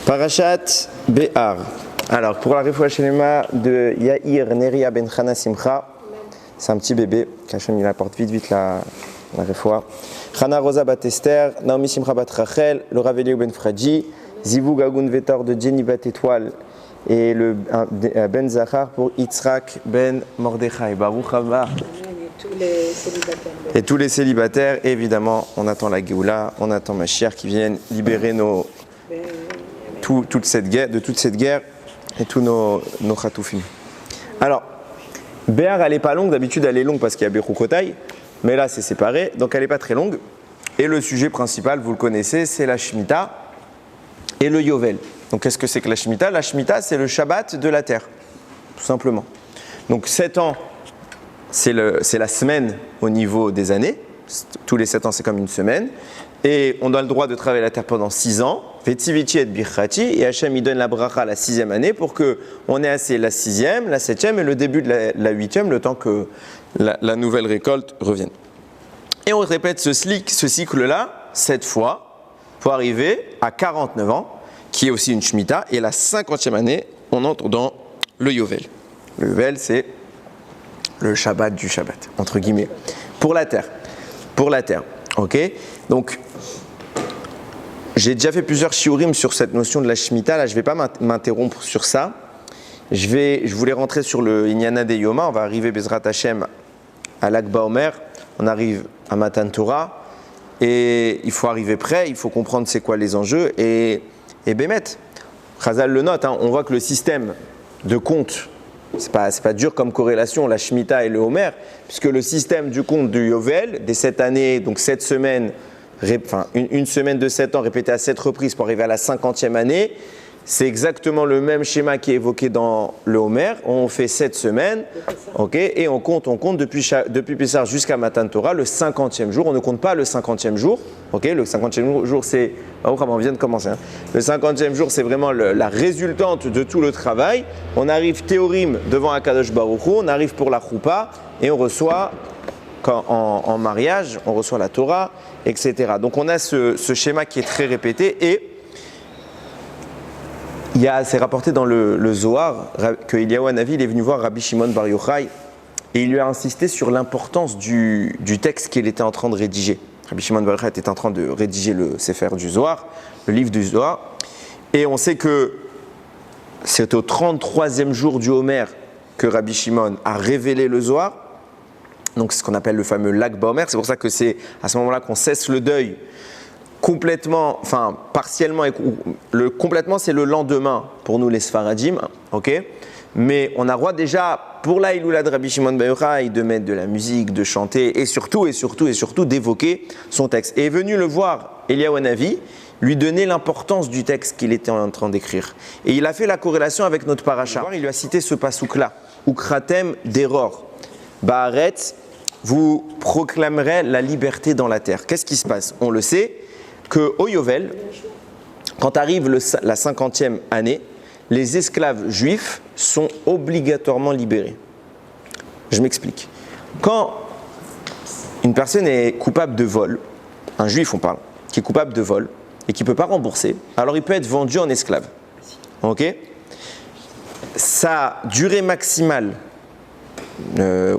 Parashat Bé'ar. Alors, pour la Refoua Shelema de Yair Neria Ben Chana Simcha, c'est un petit bébé, qu'Hachem il apporte vite la Refoua. Chana Rosa Bat Esther, Naomi Simcha Bat Rachel, Laura Veliou Ben Fradji, Zivou Gagoun Vetor de Jenny Bat Étoile et le Ben Zachar pour Yitzhak Ben Mordechai. Baruch Haba. Et tous les célibataires, et évidemment, on attend la Géoula, on attend Mashiach qui vienne libérer toute cette guerre et tous nos chatoufim. Alors, Béar, elle n'est pas longue, d'habitude elle est longue parce qu'il y a Bechukotai, mais là c'est séparé, donc elle n'est pas très longue. Et le sujet principal, vous le connaissez, c'est la Shemitah et le Yovel. Donc qu'est-ce que c'est que la Shemitah? La Shemitah, c'est le Shabbat de la terre, tout simplement. Donc 7 ans, c'est la semaine au niveau des années. Tous les 7 ans, c'est comme une semaine. Et on a le droit de travailler la terre pendant 6 ans. Vetiviti et birchati. Et Hachem, il donne la bracha la 6e année pour qu'on ait assez la 6e, la 7e et le début de la 8e, le temps que la nouvelle récolte revienne. Et on répète ce cycle-là 7 fois pour arriver à 49 ans, qui est aussi une Shemitah. Et la 50e année, on entre dans le Yovel. Le Yovel, c'est le Shabbat du Shabbat, entre guillemets. Pour la terre. Ok? Donc, j'ai déjà fait plusieurs shiurim sur cette notion de la Shemitah. Là, je ne vais pas m'interrompre sur ça. Je voulais rentrer sur le Inyana de Yoma. On va arriver, Bezrat Hashem, à Lag Baomer. On arrive à Matan Torah. Et il faut arriver prêt. Il faut comprendre c'est quoi les enjeux. Et Bémet, Chazal le note, on voit que le système de compte, c'est pas dur comme corrélation, la Shemitah et le Homer, puisque le système du compte du Yovel, des 7 années, donc 7 semaines, une semaine de 7 ans répétée à 7 reprises pour arriver à la 50e année, c'est exactement le même schéma qui est évoqué dans le Homer. On fait 7 semaines, okay, et on compte depuis Pessah jusqu'à Matan Torah, le 50e jour. On ne compte pas le 50e jour. Okay, le 50e jour, c'est... on vient de commencer. Le 50e jour, c'est vraiment la résultante de tout le travail. On arrive théorim devant Akadosh Baruch Hu, on arrive pour la choupa, et on reçoit... en mariage, on reçoit la Torah, etc. Donc on a ce schéma qui est très répété et c'est rapporté dans le Zohar que Eliyahu Hanavi est venu voir Rabbi Shimon Bar Yochai et il lui a insisté sur l'importance du texte qu'il était en train de rédiger. Rabbi Shimon Bar Yochai était en train de rédiger le Sefer du Zohar, le livre du Zohar, et on sait que c'est au 33e jour du Homer que Rabbi Shimon a révélé le Zohar. Donc c'est ce qu'on appelle le fameux Lag Baomer. C'est pour ça que c'est à ce moment-là qu'on cesse le deuil complètement, enfin partiellement. Complètement, c'est le lendemain pour nous les Sfaradim, ok. Mais on a droit déjà pour la Iloula de Rabbi Shimon Bar Yochai de mettre de la musique, de chanter et surtout d'évoquer son texte. Et est venu le voir Eliyahu Hanavi, lui donner l'importance du texte qu'il était en train d'écrire. Et il a fait la corrélation avec notre paracha. Il lui a cité ce pasouk-là, Ukratem d'Eror. Baaretz, vous proclamerez la liberté dans la terre. Qu'est-ce qui se passe? On le sait qu'au Yovel, quand arrive la 50e année, les esclaves juifs sont obligatoirement libérés. Je m'explique. Quand une personne est coupable de vol, un juif on parle, qui est coupable de vol et qui ne peut pas rembourser, alors il peut être vendu en esclave. Ok? Sa durée maximale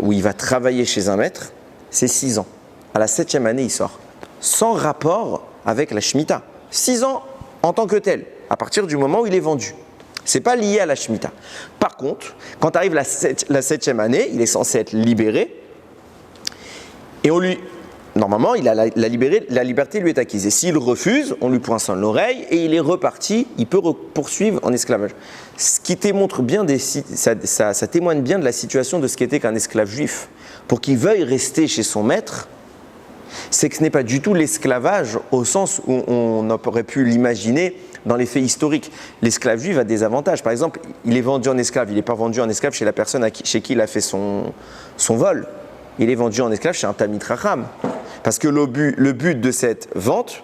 où il va travailler chez un maître, c'est 6 ans. À la 7e année, il sort. Sans rapport avec la Shemitah. 6 ans en tant que tel, à partir du moment où il est vendu. Ce n'est pas lié à la Shemitah. Par contre, quand arrive la 7e année, il est censé être libéré. Et normalement, il a la liberté lui est acquise. Et s'il refuse, on lui poinçonne l'oreille et il est reparti, il peut poursuivre en esclavage. Ce qui ça témoigne bien de la situation de ce qu'était qu'un esclave juif. Pour qu'il veuille rester chez son maître, c'est que ce n'est pas du tout l'esclavage au sens où on aurait pu l'imaginer dans les faits historiques. L'esclave juif a des avantages. Par exemple, il est vendu en esclave, il n'est pas vendu en esclave chez la personne chez qui il a fait son vol. Il est vendu en esclave chez un Talmid Chacham. Parce que le but de cette vente,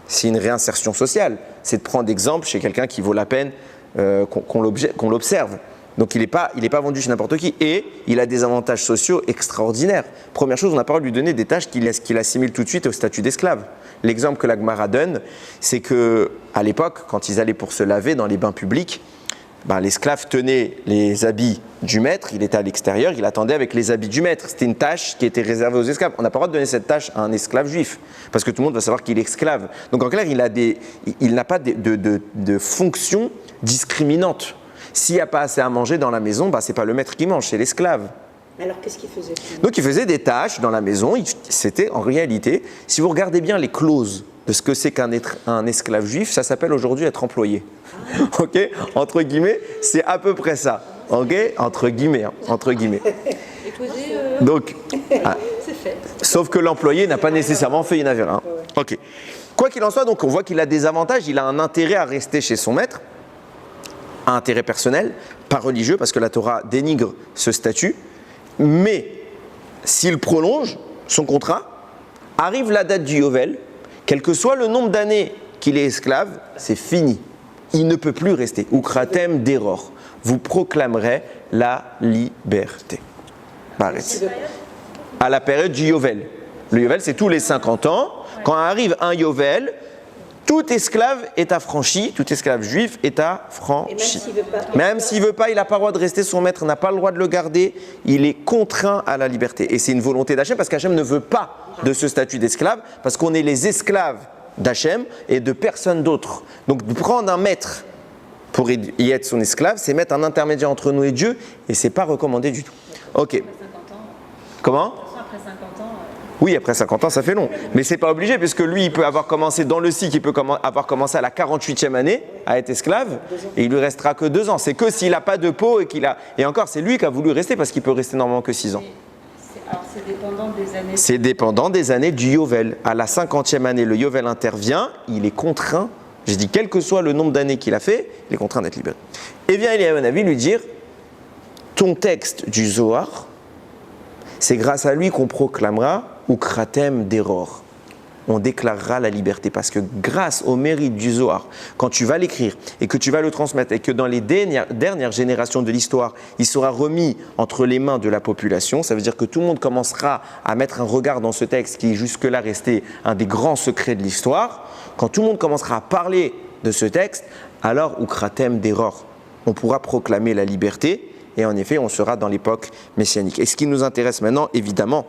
c'est une réinsertion sociale. C'est de prendre exemple chez quelqu'un qui vaut la peine qu'on l'observe. Donc il n'est pas vendu chez n'importe qui et il a des avantages sociaux extraordinaires. Première chose, on n'a pas le droit de lui donner des tâches qu'il assimile tout de suite au statut d'esclave. L'exemple que la Gemara donne, c'est qu'à l'époque, quand ils allaient pour se laver dans les bains publics, l'esclave tenait les habits du maître, il était à l'extérieur, il attendait avec les habits du maître. C'était une tâche qui était réservée aux esclaves. On n'a pas le droit de donner cette tâche à un esclave juif, parce que tout le monde va savoir qu'il est esclave. Donc en clair, il n'a pas de fonction discriminante. S'il n'y a pas assez à manger dans la maison, ce n'est pas le maître qui mange, c'est l'esclave. Alors qu'est-ce qu'il faisait? Donc il faisait des tâches dans la maison. C'était en réalité, si vous regardez bien les clauses de ce que c'est qu'un esclave juif, ça s'appelle aujourd'hui être employé. Ok, entre guillemets, c'est à peu près ça. Ok, entre guillemets. Donc, c'est fait. Sauf que l'employé n'a pas nécessairement fait une affaire. Ok. Quoi qu'il en soit, donc on voit qu'il a des avantages. Il a un intérêt à rester chez son maître, un intérêt personnel, pas religieux, parce que la Torah dénigre ce statut. Mais s'il prolonge son contrat, arrive la date du Yovel, quel que soit le nombre d'années qu'il est esclave, c'est fini. Il ne peut plus rester. Ukratem deror. Vous proclamerez la liberté. À la période du Yovel. Le Yovel, c'est tous les 50 ans. Quand arrive un Yovel, tout esclave est affranchi, tout esclave juif est affranchi. Même s'il ne veut pas, il n'a pas le droit de rester, son maître n'a pas le droit de le garder, il est contraint à la liberté. Et c'est une volonté d'Hachem, parce qu'Hachem ne veut pas de ce statut d'esclave, parce qu'on est les esclaves d'Hachem et de personne d'autre. Donc de prendre un maître pour y être son esclave, c'est mettre un intermédiaire entre nous et Dieu, et c'est pas recommandé du tout. Ok. Après 50 ans. Comment ? Après 50 ans. Oui, après 50 ans, ça fait long. Mais c'est pas obligé, puisque lui, il peut avoir commencé dans le cycle, il peut avoir commencé à la 48e année à être esclave, et il lui restera que 2 ans. C'est que s'il n'a pas de peau et qu'il a. Et encore, c'est lui qui a voulu rester, parce qu'il peut rester normalement que 6 ans. Alors c'est dépendant des années. C'est dépendant des années du Yovel. À la 50e année, le Yovel intervient, il est contraint, j'ai dit quel que soit le nombre d'années qu'il a fait, il est contraint d'être libéré. Et vient Eliyahu Hanavi lui dire, ton texte du Zohar, c'est grâce à lui qu'on proclamera Ukratem deror. On déclarera la liberté, parce que grâce au mérite du Zohar, quand tu vas l'écrire et que tu vas le transmettre et que dans les dernières générations de l'histoire, il sera remis entre les mains de la population, ça veut dire que tout le monde commencera à mettre un regard dans ce texte qui jusque-là restait un des grands secrets de l'histoire. Quand tout le monde commencera à parler de ce texte, alors Ukratem deror, on pourra proclamer la liberté, et en effet, on sera dans l'époque messianique. Et ce qui nous intéresse maintenant, évidemment,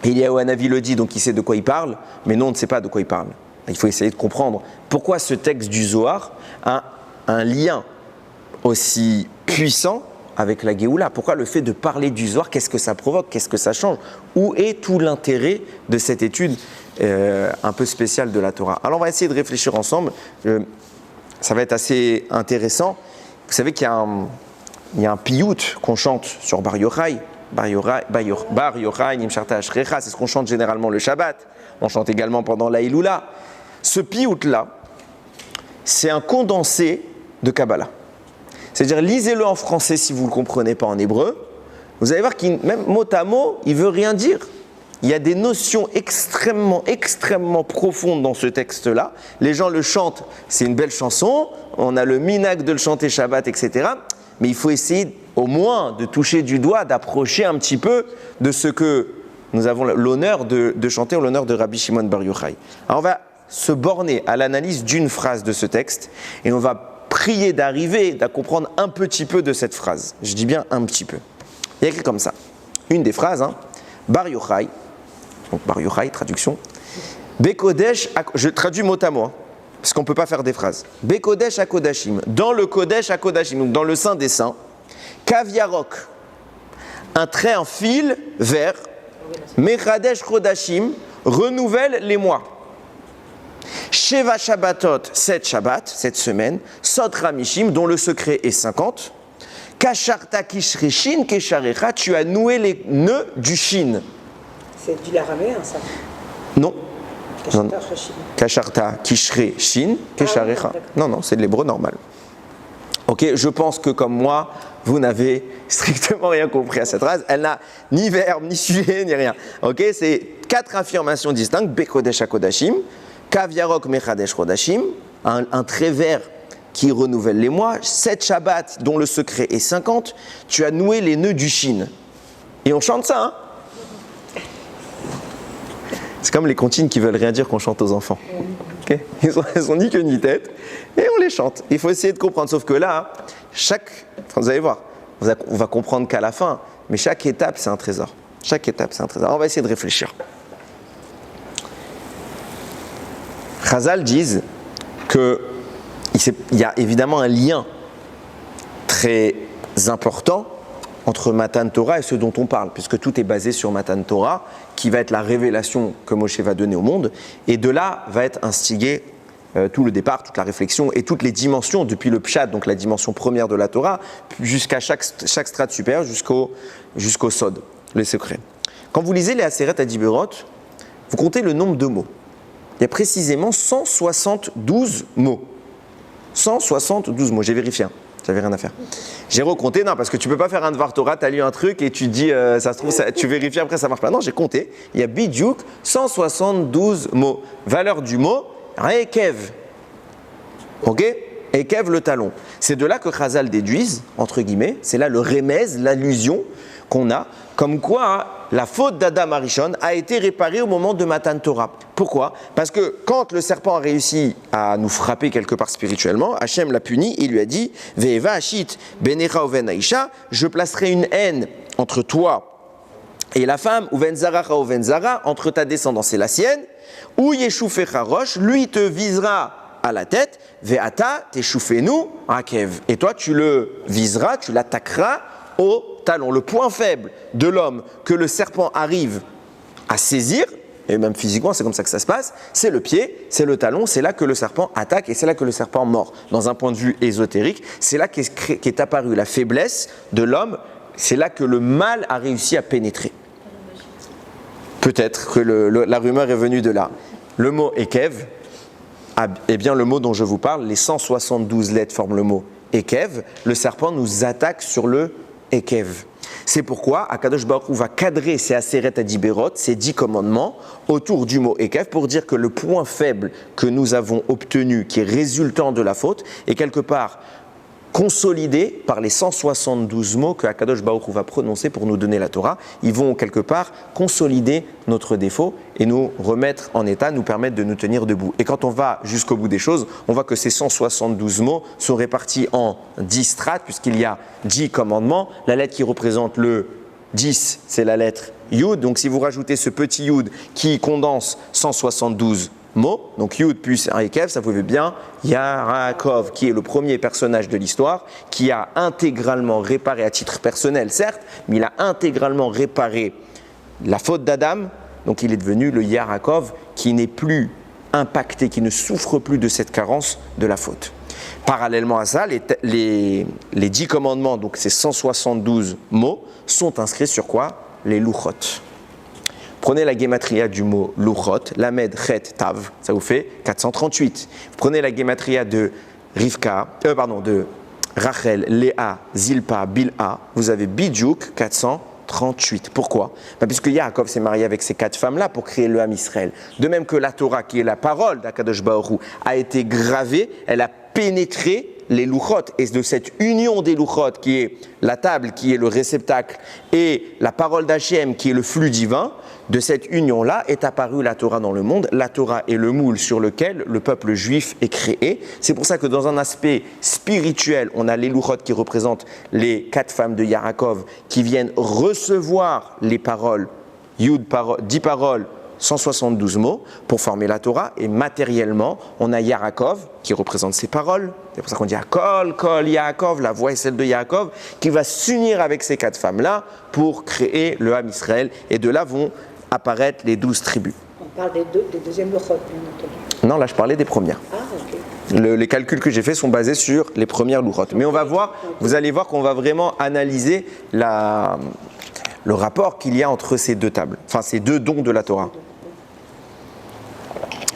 Eliyahu Hanavi le dit, donc il sait de quoi il parle, mais nous on ne sait pas de quoi il parle. Il faut essayer de comprendre pourquoi ce texte du Zohar a un lien aussi puissant avec la Géoula. Pourquoi le fait de parler du Zohar, qu'est-ce que ça provoque, qu'est-ce que ça change? Où est tout l'intérêt de cette étude un peu spéciale de la Torah? Alors on va essayer de réfléchir ensemble, ça va être assez intéressant. Vous savez qu'il y a un piyut qu'on chante sur Bar Yochai. Bar Yochai, Nimsharta Ashrecha, c'est ce qu'on chante généralement le Shabbat. On chante également pendant la Iloula. Ce piyut-là, c'est un condensé de Kabbalah. C'est-à-dire, lisez-le en français si vous ne le comprenez pas en hébreu. Vous allez voir qu'il, même mot à mot, il ne veut rien dire. Il y a des notions extrêmement profondes dans ce texte-là. Les gens le chantent, c'est une belle chanson. On a le minhag de le chanter Shabbat, etc. Mais il faut essayer au moins de toucher du doigt, d'approcher un petit peu de ce que nous avons l'honneur de chanter en l'honneur de Rabbi Shimon Bar Yochai. Alors on va se borner à l'analyse d'une phrase de ce texte et on va prier d'arriver à comprendre un petit peu de cette phrase. Je dis bien un petit peu. Il y a écrit comme ça. Une des phrases, Bar Yochai, donc Bar Yochai, traduction. Bekodesh, je traduis mot à mot, parce qu'on ne peut pas faire des phrases. Bekodesh HaKodashim, dans le Kodesh HaKodashim, donc dans le Saint des Saints, Kav Yarok, un trait en fil vert, Mechadesh Chodashim, renouvelle les mois. Sheva Shabbatot, 7 Shabbat, 7 semaines, Sot Ramishim, dont le secret est 50. Kasharta Kishre Shin Kesharecha, tu as noué les nœuds du Shin. C'est du l'araméen, ça. Non. Kasharta Kishre Shin Kesharecha. Non, c'est de l'hébreu normal. Ok, je pense que comme moi, vous n'avez strictement rien compris à cette phrase. Elle n'a ni verbe, ni sujet, ni rien. Ok, c'est 4 affirmations distinctes. Bekodesh HaKodashim, Kav Yarok Mechadesh Chodashim, un trait vert qui renouvelle les mois, 7 Shabbats dont le secret est 50, tu as noué les nœuds du Shin. Et on chante ça, hein? C'est comme les comptines qui veulent rien dire qu'on chante aux enfants. Okay, ils sont ni queue ni tête, et on les chante. Il faut essayer de comprendre, sauf que là, vous allez voir, on va comprendre qu'à la fin, mais chaque étape c'est un trésor. Chaque étape c'est un trésor. On va essayer de réfléchir. Chazal disent qu'il y a évidemment un lien très important entre Matan Torah et ce dont on parle, puisque tout est basé sur Matan Torah, qui va être la révélation que Moshe va donner au monde, et de là va être instigé tout le départ, toute la réflexion et toutes les dimensions, depuis le Pshat, donc la dimension première de la Torah, jusqu'à chaque strate supérieure, jusqu'au Sod, les secrets. Quand vous lisez les Aseret Adiberot, vous comptez le nombre de mots. Il y a précisément 172 mots. 172 mots, j'ai vérifié. J'avais rien à faire. J'ai recompté, non, parce que tu peux pas faire un Dvar Torah, tu as lu un truc et tu dis, ça se trouve, tu vérifies après, ça marche pas. Non, j'ai compté. Il y a Bidjouk, 172 mots. Valeur du mot, Ekev. Ok? Ekev, le talon. C'est de là que Chazal déduisent, entre guillemets, c'est là le remez, l'allusion qu'on a, comme quoi la faute d'Adam Arishon a été réparée au moment de Matan Torah. Pourquoi? Parce que quand le serpent a réussi à nous frapper quelque part spirituellement, Hachem l'a puni, il lui a dit Ve'eva Hashit benecha uven Aisha, je placerai une haine entre toi et la femme, uven zaracha uven zara, entre ta descendance et la sienne, ou yeshufecha rosh, lui te visera à la tête, ve'ata teshufenu akev, et toi tu le viseras, tu l'attaqueras au talon. Le point faible de l'homme que le serpent arrive à saisir, et même physiquement c'est comme ça que ça se passe, c'est le pied, c'est le talon, c'est là que le serpent attaque et c'est là que le serpent mord. Dans un point de vue ésotérique, c'est là qu'est apparue la faiblesse de l'homme, c'est là que le mal a réussi à pénétrer. Peut-être que la rumeur est venue de là. Le mot Ekev, eh bien le mot dont je vous parle, les 172 lettres forment le mot Ekev, le serpent nous attaque sur le Ekev. C'est pourquoi Akadosh Baruch Hu va cadrer ces Aseret Adiberot, ces 10 commandements, autour du mot Ekev, pour dire que le point faible que nous avons obtenu, qui est résultant de la faute, est quelque part consolidé par les 172 mots que Akadosh Baruch Hu va prononcer pour nous donner la Torah. Ils vont quelque part consolider notre défaut et nous remettre en état, nous permettre de nous tenir debout. Et quand on va jusqu'au bout des choses, on voit que ces 172 mots sont répartis en 10 strates, puisqu'il y a 10 commandements. La lettre qui représente le 10, c'est la lettre Yud. Donc si vous rajoutez ce petit Yud qui condense 172 mots, donc Yud plus un Ekev, ça vous fait bien Yarakov, qui est le premier personnage de l'histoire, qui a intégralement réparé, à titre personnel certes, mais il a intégralement réparé la faute d'Adam, donc il est devenu le Yarakov, qui n'est plus impacté, qui ne souffre plus de cette carence de la faute. Parallèlement à ça, les 10 commandements, donc ces 172 mots, sont inscrits sur quoi? Les Luchot. Prenez la guématria du mot Luchot, Lamed, Chet, Tav, ça vous fait 438. Vous prenez la guématria de de Rachel, Léa, Zilpa, Bilha, vous avez Bidjouk 438. Pourquoi? Puisque Yaakov s'est marié avec ces 4 femmes-là pour créer le Ham Israël. De même que la Torah, qui est la parole d'Akadosh Baruch Hu, a été gravée, elle a pénétré les Luchot, et de cette union des Luchot, qui est la table, qui est le réceptacle, et la parole d'Hachem, qui est le flux divin, de cette union-là est apparue la Torah dans le monde. La Torah est le moule sur lequel le peuple juif est créé. C'est pour ça que dans un aspect spirituel, on a les Luchot qui représentent les 4 femmes de Yaakov qui viennent recevoir les paroles, 10 paroles, 172 mots pour former la Torah, et matériellement, on a Yaakov qui représente ces paroles. C'est pour ça qu'on dit Kol Yaakov, la voix est celle de Yaakov, qui va s'unir avec ces 4 femmes-là pour créer le Ham Israël, et de là vont apparaître les 12 tribus. On parle des deuxièmes Luchot, bien entendu. Non, là je parlais des premières. Ah, ok. Les calculs que j'ai faits sont basés sur les premières Luchot. Mais on va voir, vous allez voir qu'on va vraiment analyser le rapport qu'il y a entre ces 2 tables, enfin ces 2 dons de la Torah.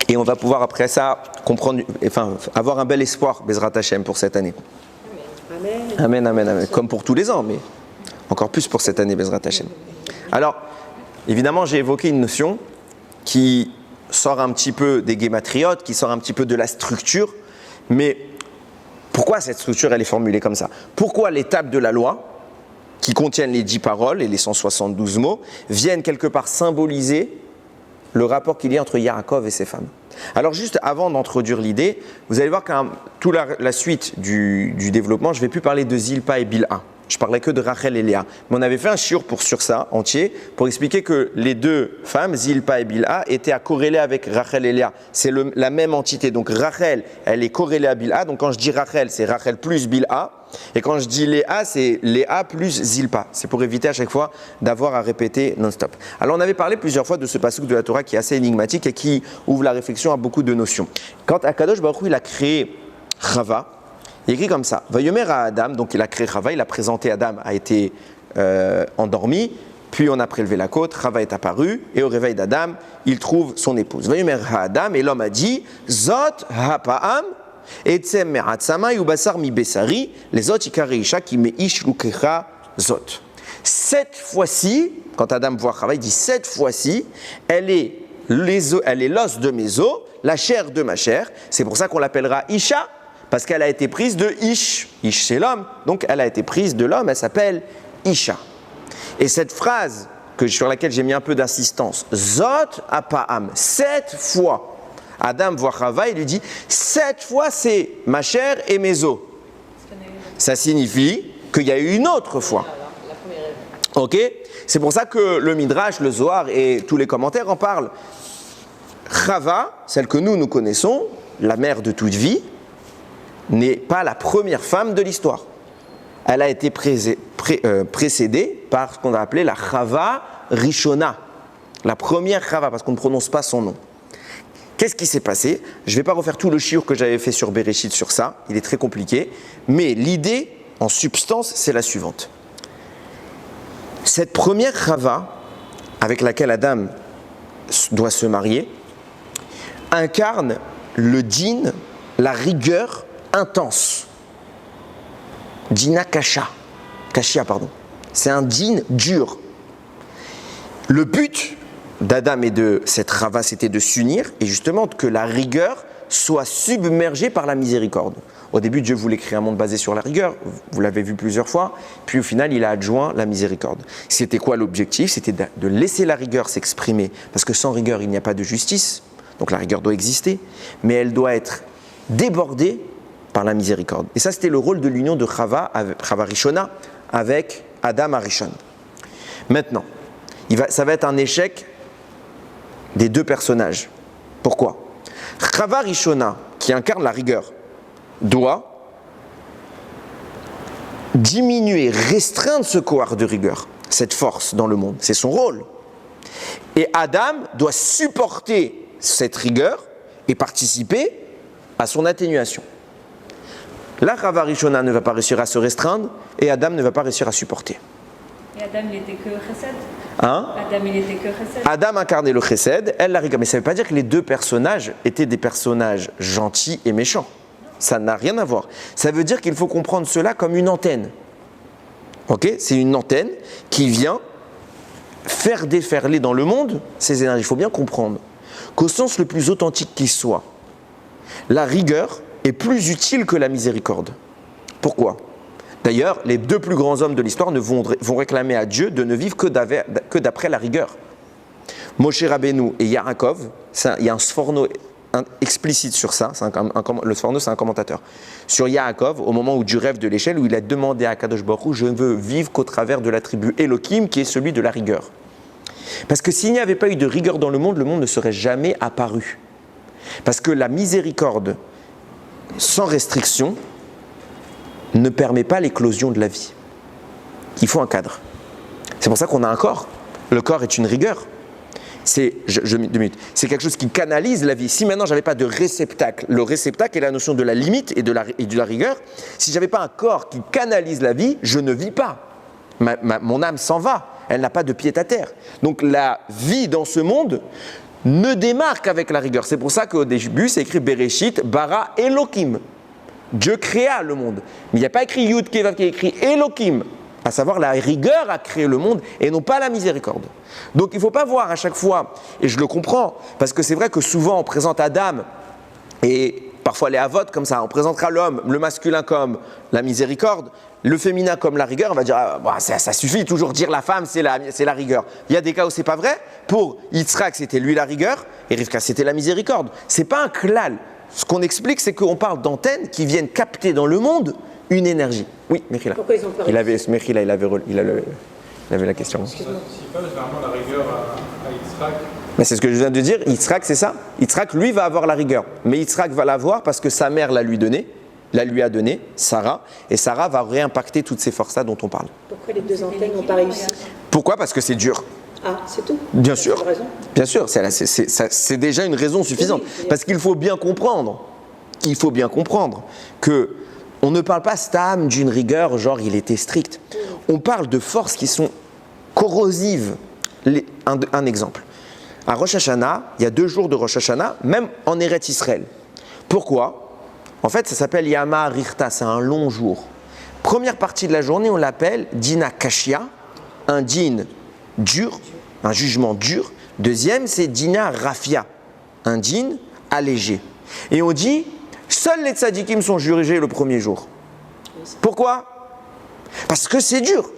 Et on va pouvoir après ça comprendre, enfin avoir un bel espoir, Bezrat Hashem, pour cette année. Amen. Amen, amen, amen. Comme pour tous les ans, mais encore plus pour cette année, Bezrat Hashem. Alors, évidemment, j'ai évoqué une notion qui sort un petit peu des guématriotes, qui sort un petit peu de la structure, mais Pourquoi cette structure elle est formulée comme ça? Pourquoi les tables de la loi, qui contiennent les 10 paroles et les 172 mots, viennent quelque part symboliser le rapport qu'il y a entre Yaakov et ses femmes? Alors juste avant d'introduire l'idée, vous allez voir qu'à toute la suite du développement, je ne vais plus parler de Zilpa et Bilha. Je parlais que de Rachel et Léa. Mais on avait fait un shiur sur ça entier pour expliquer que les deux femmes, Zilpa et Bilha, étaient à corréler avec Rachel et Léa. C'est la même entité. Donc Rachel, elle est corrélée à Bilha. Donc quand je dis Rachel, c'est Rachel plus Bilha. Et quand je dis Léa, c'est Léa plus Zilpa. C'est pour éviter à chaque fois d'avoir à répéter non-stop. Alors on avait parlé plusieurs fois de ce pasuk de la Torah qui est assez énigmatique et qui ouvre la réflexion à beaucoup de notions. Quand Akadosh Baruch Hu, il a créé Chava, il écrit comme ça. Vayomer à Adam, donc il a créé Chava, il a présenté Adam, a été endormi, puis on a prélevé la côte, Chava est apparu, et au réveil d'Adam, il trouve son épouse. Vayomer à Adam, et l'homme a dit, Zot hapa'am, etzem me'atzama yubasar mi besari, les zot ikare isha ki meish lukecha zot. Cette fois-ci, quand Adam voit Chava, il dit, cette fois-ci, elle est l'os de mes os, la chair de ma chair, c'est pour ça qu'on l'appellera Isha, parce qu'elle a été prise de Ish. Ish, c'est l'homme. Donc, elle a été prise de l'homme. Elle s'appelle Isha. Et cette phrase sur laquelle j'ai mis un peu d'assistance, Zot apa'am, 7 fois. Adam voit Chava, il lui dit, 7 fois c'est ma chair et mes os. Ça signifie qu'il y a eu une autre fois. Ok? C'est pour ça que le Midrash, le Zohar et tous les commentaires en parlent. Chava, celle que nous connaissons, la mère de toute vie, n'est pas la première femme de l'histoire. Elle a été précédée par ce qu'on a appelé la Chava Rishona, la première Chava, parce qu'on ne prononce pas son nom. Qu'est-ce qui s'est passé? Je ne vais pas refaire tout le shiur que j'avais fait sur Bereshit sur ça, il est très compliqué, mais l'idée, en substance, c'est la suivante. Cette première Chava, avec laquelle Adam doit se marier, incarne le din, la rigueur intense. Dina Kashia, pardon. C'est un din dur. Le but d'Adam et de cette Chava, c'était de s'unir et justement que la rigueur soit submergée par la miséricorde. Au début, Dieu voulait créer un monde basé sur la rigueur, vous l'avez vu plusieurs fois, puis au final, il a adjoint la miséricorde. C'était quoi l'objectif? C'était de laisser la rigueur s'exprimer, parce que sans rigueur, il n'y a pas de justice, donc la rigueur doit exister, mais elle doit être débordée par la miséricorde. Et ça, c'était le rôle de l'union de Chava Rishona avec Adam Arishon. Maintenant, ça va être un échec des deux personnages. Pourquoi? Chava Rishona, qui incarne la rigueur, doit diminuer, restreindre ce cohort de rigueur, cette force dans le monde. C'est son rôle. Et Adam doit supporter cette rigueur et participer à son atténuation. La Chava Rishona ne va pas réussir à se restreindre et Adam ne va pas réussir à supporter. Et Adam, il n'était que chesed. Adam, il n'était que chesed. Adam incarnait le chesed, elle la rigueur. Mais ça ne veut pas dire que les deux personnages étaient des personnages gentils et méchants. Ça n'a rien à voir. Ça veut dire qu'il faut comprendre cela comme une antenne. Ok? C'est une antenne qui vient faire déferler dans le monde ces énergies. Il faut bien comprendre qu'au sens le plus authentique qui soit, la rigueur est plus utile que la miséricorde. Pourquoi? D'ailleurs, les deux plus grands hommes de l'histoire vont réclamer à Dieu de ne vivre que d'après la rigueur. Moshe Rabbeinu et Yaakov, il y a un sforno explicite sur ça, le sforno c'est un commentateur. Sur Yaakov, au moment où Dieu rêve de l'échelle, où il a demandé à Kadosh Baruch Hu, je ne veux vivre qu'au travers de l'attribut Elohim qui est celui de la rigueur. Parce que s'il n'y avait pas eu de rigueur dans le monde ne serait jamais apparu. Parce que la miséricorde sans restriction ne permet pas l'éclosion de la vie. Il faut un cadre. C'est pour ça qu'on a un corps. Le corps est une rigueur. C'est quelque chose qui canalise la vie. Si maintenant j'avais pas de réceptacle, le réceptacle est la notion de la limite et de la rigueur. Si j'avais pas un corps qui canalise la vie, je ne vis pas. Mon âme s'en va. Elle n'a pas de pied à terre. Donc la vie dans ce monde ne démarre qu'avec la rigueur. C'est pour ça qu'au début, c'est écrit Bereshit, Bara Elohim. Dieu créa le monde. Mais il n'y a pas écrit Yud Kevav, qui est écrit Elohim. À savoir, la rigueur a créé le monde et non pas la miséricorde. Donc il ne faut pas voir à chaque fois, et je le comprends, parce que c'est vrai que souvent on présente Adam, et parfois les avotes comme ça. On présentera l'homme, le masculin comme la miséricorde, le féminin comme la rigueur. On va dire, ah, bah, ça suffit, toujours dire la femme, c'est la rigueur. Il y a des cas où c'est pas vrai. Pour Yitzhak, c'était lui la rigueur, et Rivka, c'était la miséricorde. C'est pas un klal. Ce qu'on explique, c'est qu'on parle d'antennes qui viennent capter dans le monde une énergie. Oui, Mechila. Pourquoi ils ont pas Mechila, il avait la question. Excuse-moi. S'il pas généralement la rigueur à Yitzhak, Mais c'est ce que je viens de dire, Yitzhak, c'est ça. Yitzhak, lui, va avoir la rigueur. Mais Yitzhak va l'avoir parce que sa mère la lui a donné, Sarah, et Sarah va réimpacter toutes ces forces-là dont on parle. Pourquoi les deux antennes n'ont pas réussi? Pourquoi? Parce que c'est dur. Ah, c'est tout? Bien Tu sûr. as raison. Bien sûr, c'est déjà une raison suffisante. Oui. Parce qu'il faut bien comprendre que on ne parle pas stam d'une rigueur, genre il était strict. On parle de forces qui sont corrosives. Un exemple. À Rosh Hashanah, il y a 2 jours de Rosh Hashanah, même en Eretz Israël. Pourquoi? En fait, ça s'appelle Yama Rirta, c'est un long jour. Première partie de la journée, on l'appelle Dina Kashia, un din dur, un jugement dur. Deuxième, c'est Dina Rafia, un din allégé. Et on dit, seuls les tzadikim sont jugés le premier jour. Pourquoi? Parce que c'est dur.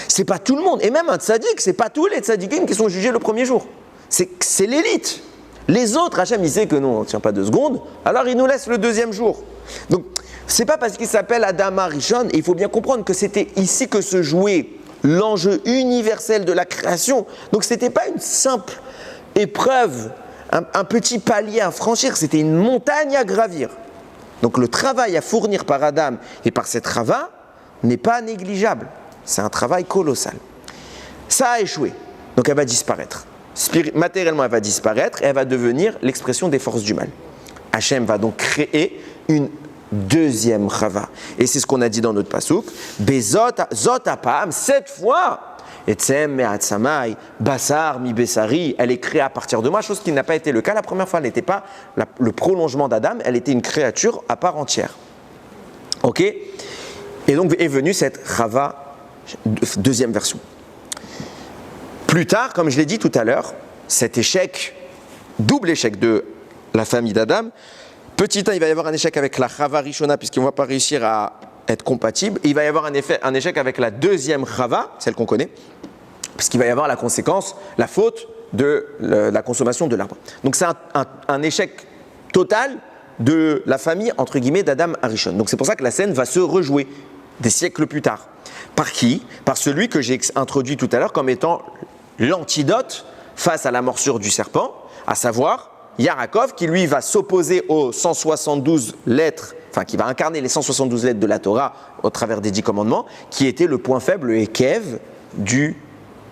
C'est pas tout le monde. Et même un tzadik, c'est pas tous les tzadikim qui sont jugés le premier jour. C'est l'élite. Les autres, Hachem, il sait que nous, on ne tient pas 2 secondes, alors il nous laisse le 2e jour. Donc, c'est pas parce qu'il s'appelle Adam Arishon, et il faut bien comprendre que c'était ici que se jouait l'enjeu universel de la création. Donc, c'était pas une simple épreuve, un petit palier à franchir, c'était une montagne à gravir. Donc, le travail à fournir par Adam et par cette Rava n'est pas négligeable. C'est un travail colossal. Ça a échoué, donc elle va disparaître. Matériellement, elle va disparaître et elle va devenir l'expression des forces du mal. Hachem va donc créer une 2e Chava. Et c'est ce qu'on a dit dans notre pasouk. Bezot apam, cette fois, etzem me'atzamai, basar mi besari, elle est créée à partir de moi, chose qui n'a pas été le cas. La première fois, elle n'était pas le prolongement d'Adam, elle était une créature à part entière. Ok? Et donc est venue cette Chava, 2e version. Plus tard, comme je l'ai dit tout à l'heure, cet échec, double échec de la famille d'Adam, petit 1, il va y avoir un échec avec la Chava Rishona, puisqu'ils ne vont pas réussir à être compatibles. Il va y avoir un échec avec la 2e Chava, celle qu'on connaît, puisqu'il va y avoir la conséquence, la faute de la consommation de l'arbre. Donc c'est un échec total de la famille, entre guillemets, d'Adam Arishon. Donc c'est pour ça que la scène va se rejouer des siècles plus tard. Par qui? Par celui que j'ai introduit tout à l'heure comme étant l'antidote face à la morsure du serpent, à savoir Yaakov, qui lui va s'opposer aux 172 lettres, enfin qui va incarner les 172 lettres de la Torah au travers des 10 commandements, qui était le point faible, le Ekev de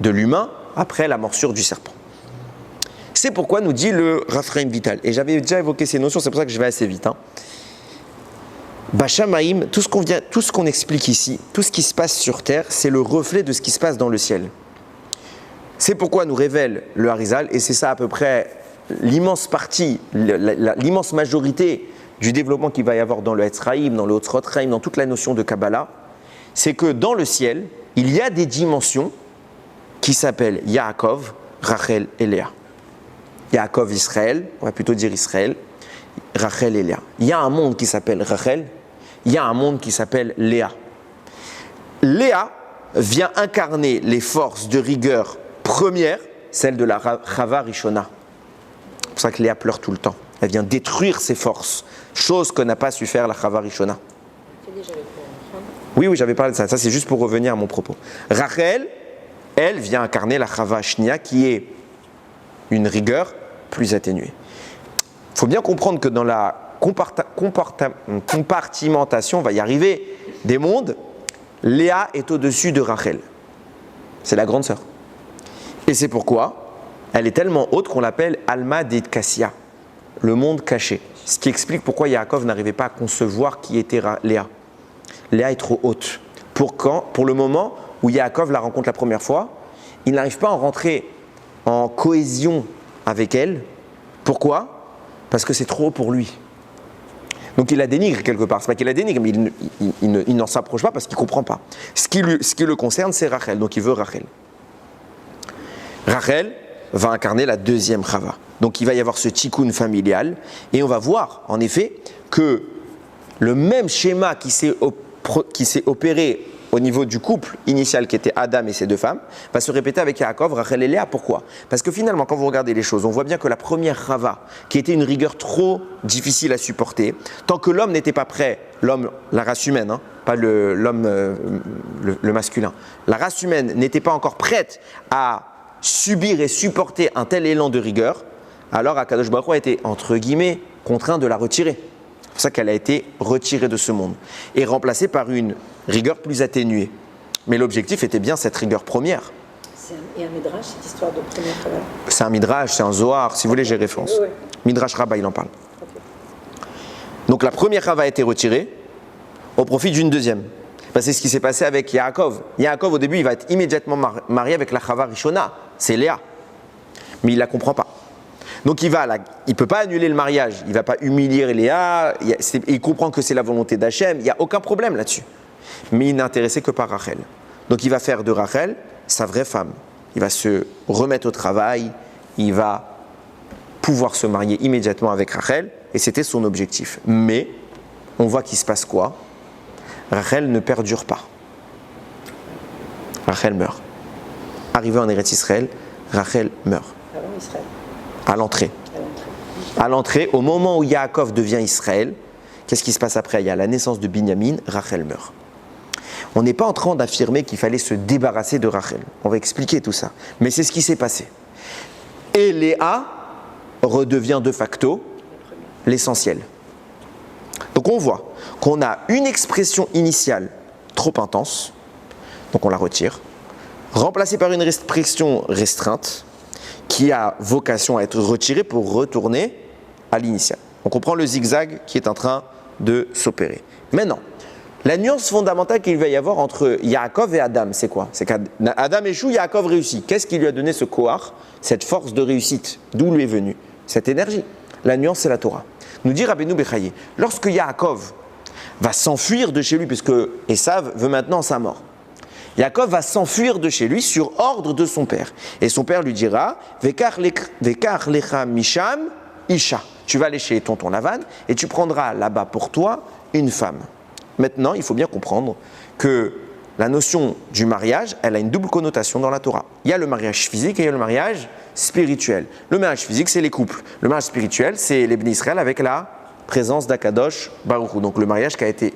l'humain après la morsure du serpent. C'est pourquoi nous dit le Raphaïm Vital. Et j'avais déjà évoqué ces notions, c'est pour ça que je vais assez vite. Bachamaïm, tout ce qu'on explique ici, tout ce qui se passe sur terre, c'est le reflet de ce qui se passe dans le ciel. C'est pourquoi nous révèle le Harizal, et c'est ça à peu près l'immense partie, l'immense majorité du développement qu'il va y avoir dans le Etzraïm, dans le Otzrotraïm, dans toute la notion de Kabbalah, c'est que dans le ciel, il y a des dimensions qui s'appellent Yaakov, Rachel et Léa. Yaakov Israël, on va plutôt dire Israël, Rachel et Léa. Il y a un monde qui s'appelle Rachel, il y a un monde qui s'appelle Léa. Léa vient incarner les forces de rigueur premières, celle de la Chava Rishona. C'est pour ça que Léa pleure tout le temps. Elle vient détruire ses forces, chose que n'a pas su faire la Chava Rishona. Oui, j'avais parlé de ça. Ça, c'est juste pour revenir à mon propos. Rachel, elle vient incarner la Chava Shnia, qui est une rigueur plus atténuée. Il faut bien comprendre que dans la compartimentation, on va y arriver, des mondes, Léa est au-dessus de Rachel. C'est la grande sœur. Et c'est pourquoi elle est tellement haute qu'on l'appelle Alma de Kassia, le monde caché. Ce qui explique pourquoi Yaakov n'arrivait pas à concevoir qui était Léa. Léa est trop haute. Pour le moment où Yaakov la rencontre la première fois, il n'arrive pas à rentrer en cohésion avec elle. Pourquoi? Parce que c'est trop haut pour lui. Donc il la dénigre quelque part. C'est pas qu'il la dénigre, mais il n'en s'approche pas parce qu'il ne comprend pas. Ce qui le concerne, c'est Rachel. Donc il veut Rachel. Rachel, va incarner la deuxième Chava. Donc il va y avoir ce tikkun familial et on va voir en effet que le même schéma qui s'est opéré au niveau du couple initial qui était Adam et ses deux femmes va se répéter avec Yaakov, Rachel et Léa. Pourquoi? Parce que finalement, quand vous regardez les choses, on voit bien que la première Chava, qui était une rigueur trop difficile à supporter, tant que l'homme n'était pas prêt, l'homme, la race humaine, pas l'homme, le masculin, la race humaine n'était pas encore prête à subir et supporter un tel élan de rigueur, alors Akadosh Baruch Hu a été, entre guillemets, contraint de la retirer. C'est pour ça qu'elle a été retirée de ce monde et remplacée par une rigueur plus atténuée. Mais l'objectif était bien cette rigueur première. Il y a un midrash, cette histoire de première Chava. C'est un midrash, c'est un zohar, si vous voulez j'ai référence. Oui. Midrash Rabbah, il en parle. Okay. Donc la première Chava a été retirée au profit d'une deuxième. Ben, c'est ce qui s'est passé avec Yaakov. Yaakov au début il va être immédiatement marié avec la Chava Rishona, c'est Léa. Mais il ne la comprend pas. Donc il ne peut pas annuler le mariage, il ne va pas humilier Léa, il comprend que c'est la volonté d'Hachem, il n'y a aucun problème là-dessus. Mais il n'est intéressé que par Rachel. Donc il va faire de Rachel sa vraie femme. Il va se remettre au travail, il va pouvoir se marier immédiatement avec Rachel, et c'était son objectif. Mais on voit qu'il se passe quoi? Rachel ne perdure pas. Rachel meurt. Arrivé en Eretz Israël, Rachel meurt. Avant Israël. À l'entrée. À l'entrée, au moment où Yaakov devient Israël, qu'est-ce qui se passe après? Il y a la naissance de Binyamin, Rachel meurt. On n'est pas en train d'affirmer qu'il fallait se débarrasser de Rachel. On va expliquer tout ça. Mais c'est ce qui s'est passé. Et Léa redevient de facto l'essentiel. Donc on voit qu'on a une expression initiale trop intense, donc on la retire, remplacée par une expression restreinte, qui a vocation à être retiré pour retourner à l'initial. On comprend le zigzag qui est en train de s'opérer. Maintenant, la nuance fondamentale qu'il va y avoir entre Yaakov et Adam, c'est quoi? C'est qu'Adam échoue, Yaakov réussit. Qu'est-ce qui lui a donné ce kohar, cette force de réussite? D'où lui est venue cette énergie? La nuance, c'est la Torah. Nous dit Rabbeinu Bechaye, lorsque Yaakov va s'enfuir de chez lui, puisque Esav veut maintenant sa mort, Yaakov va s'enfuir de chez lui sur ordre de son père. Et son père lui dira Vekar lecha misham isha. Tu vas aller chez tonton Lavan et tu prendras là-bas pour toi une femme. Maintenant, il faut bien comprendre que la notion du mariage, elle a une double connotation dans la Torah. Il y a le mariage physique et il y a le mariage spirituel. Le mariage physique, c'est les couples. Le mariage spirituel, c'est les Bnei Israël avec la présence d'Akadosh Baruch Hu. Donc le mariage qui a été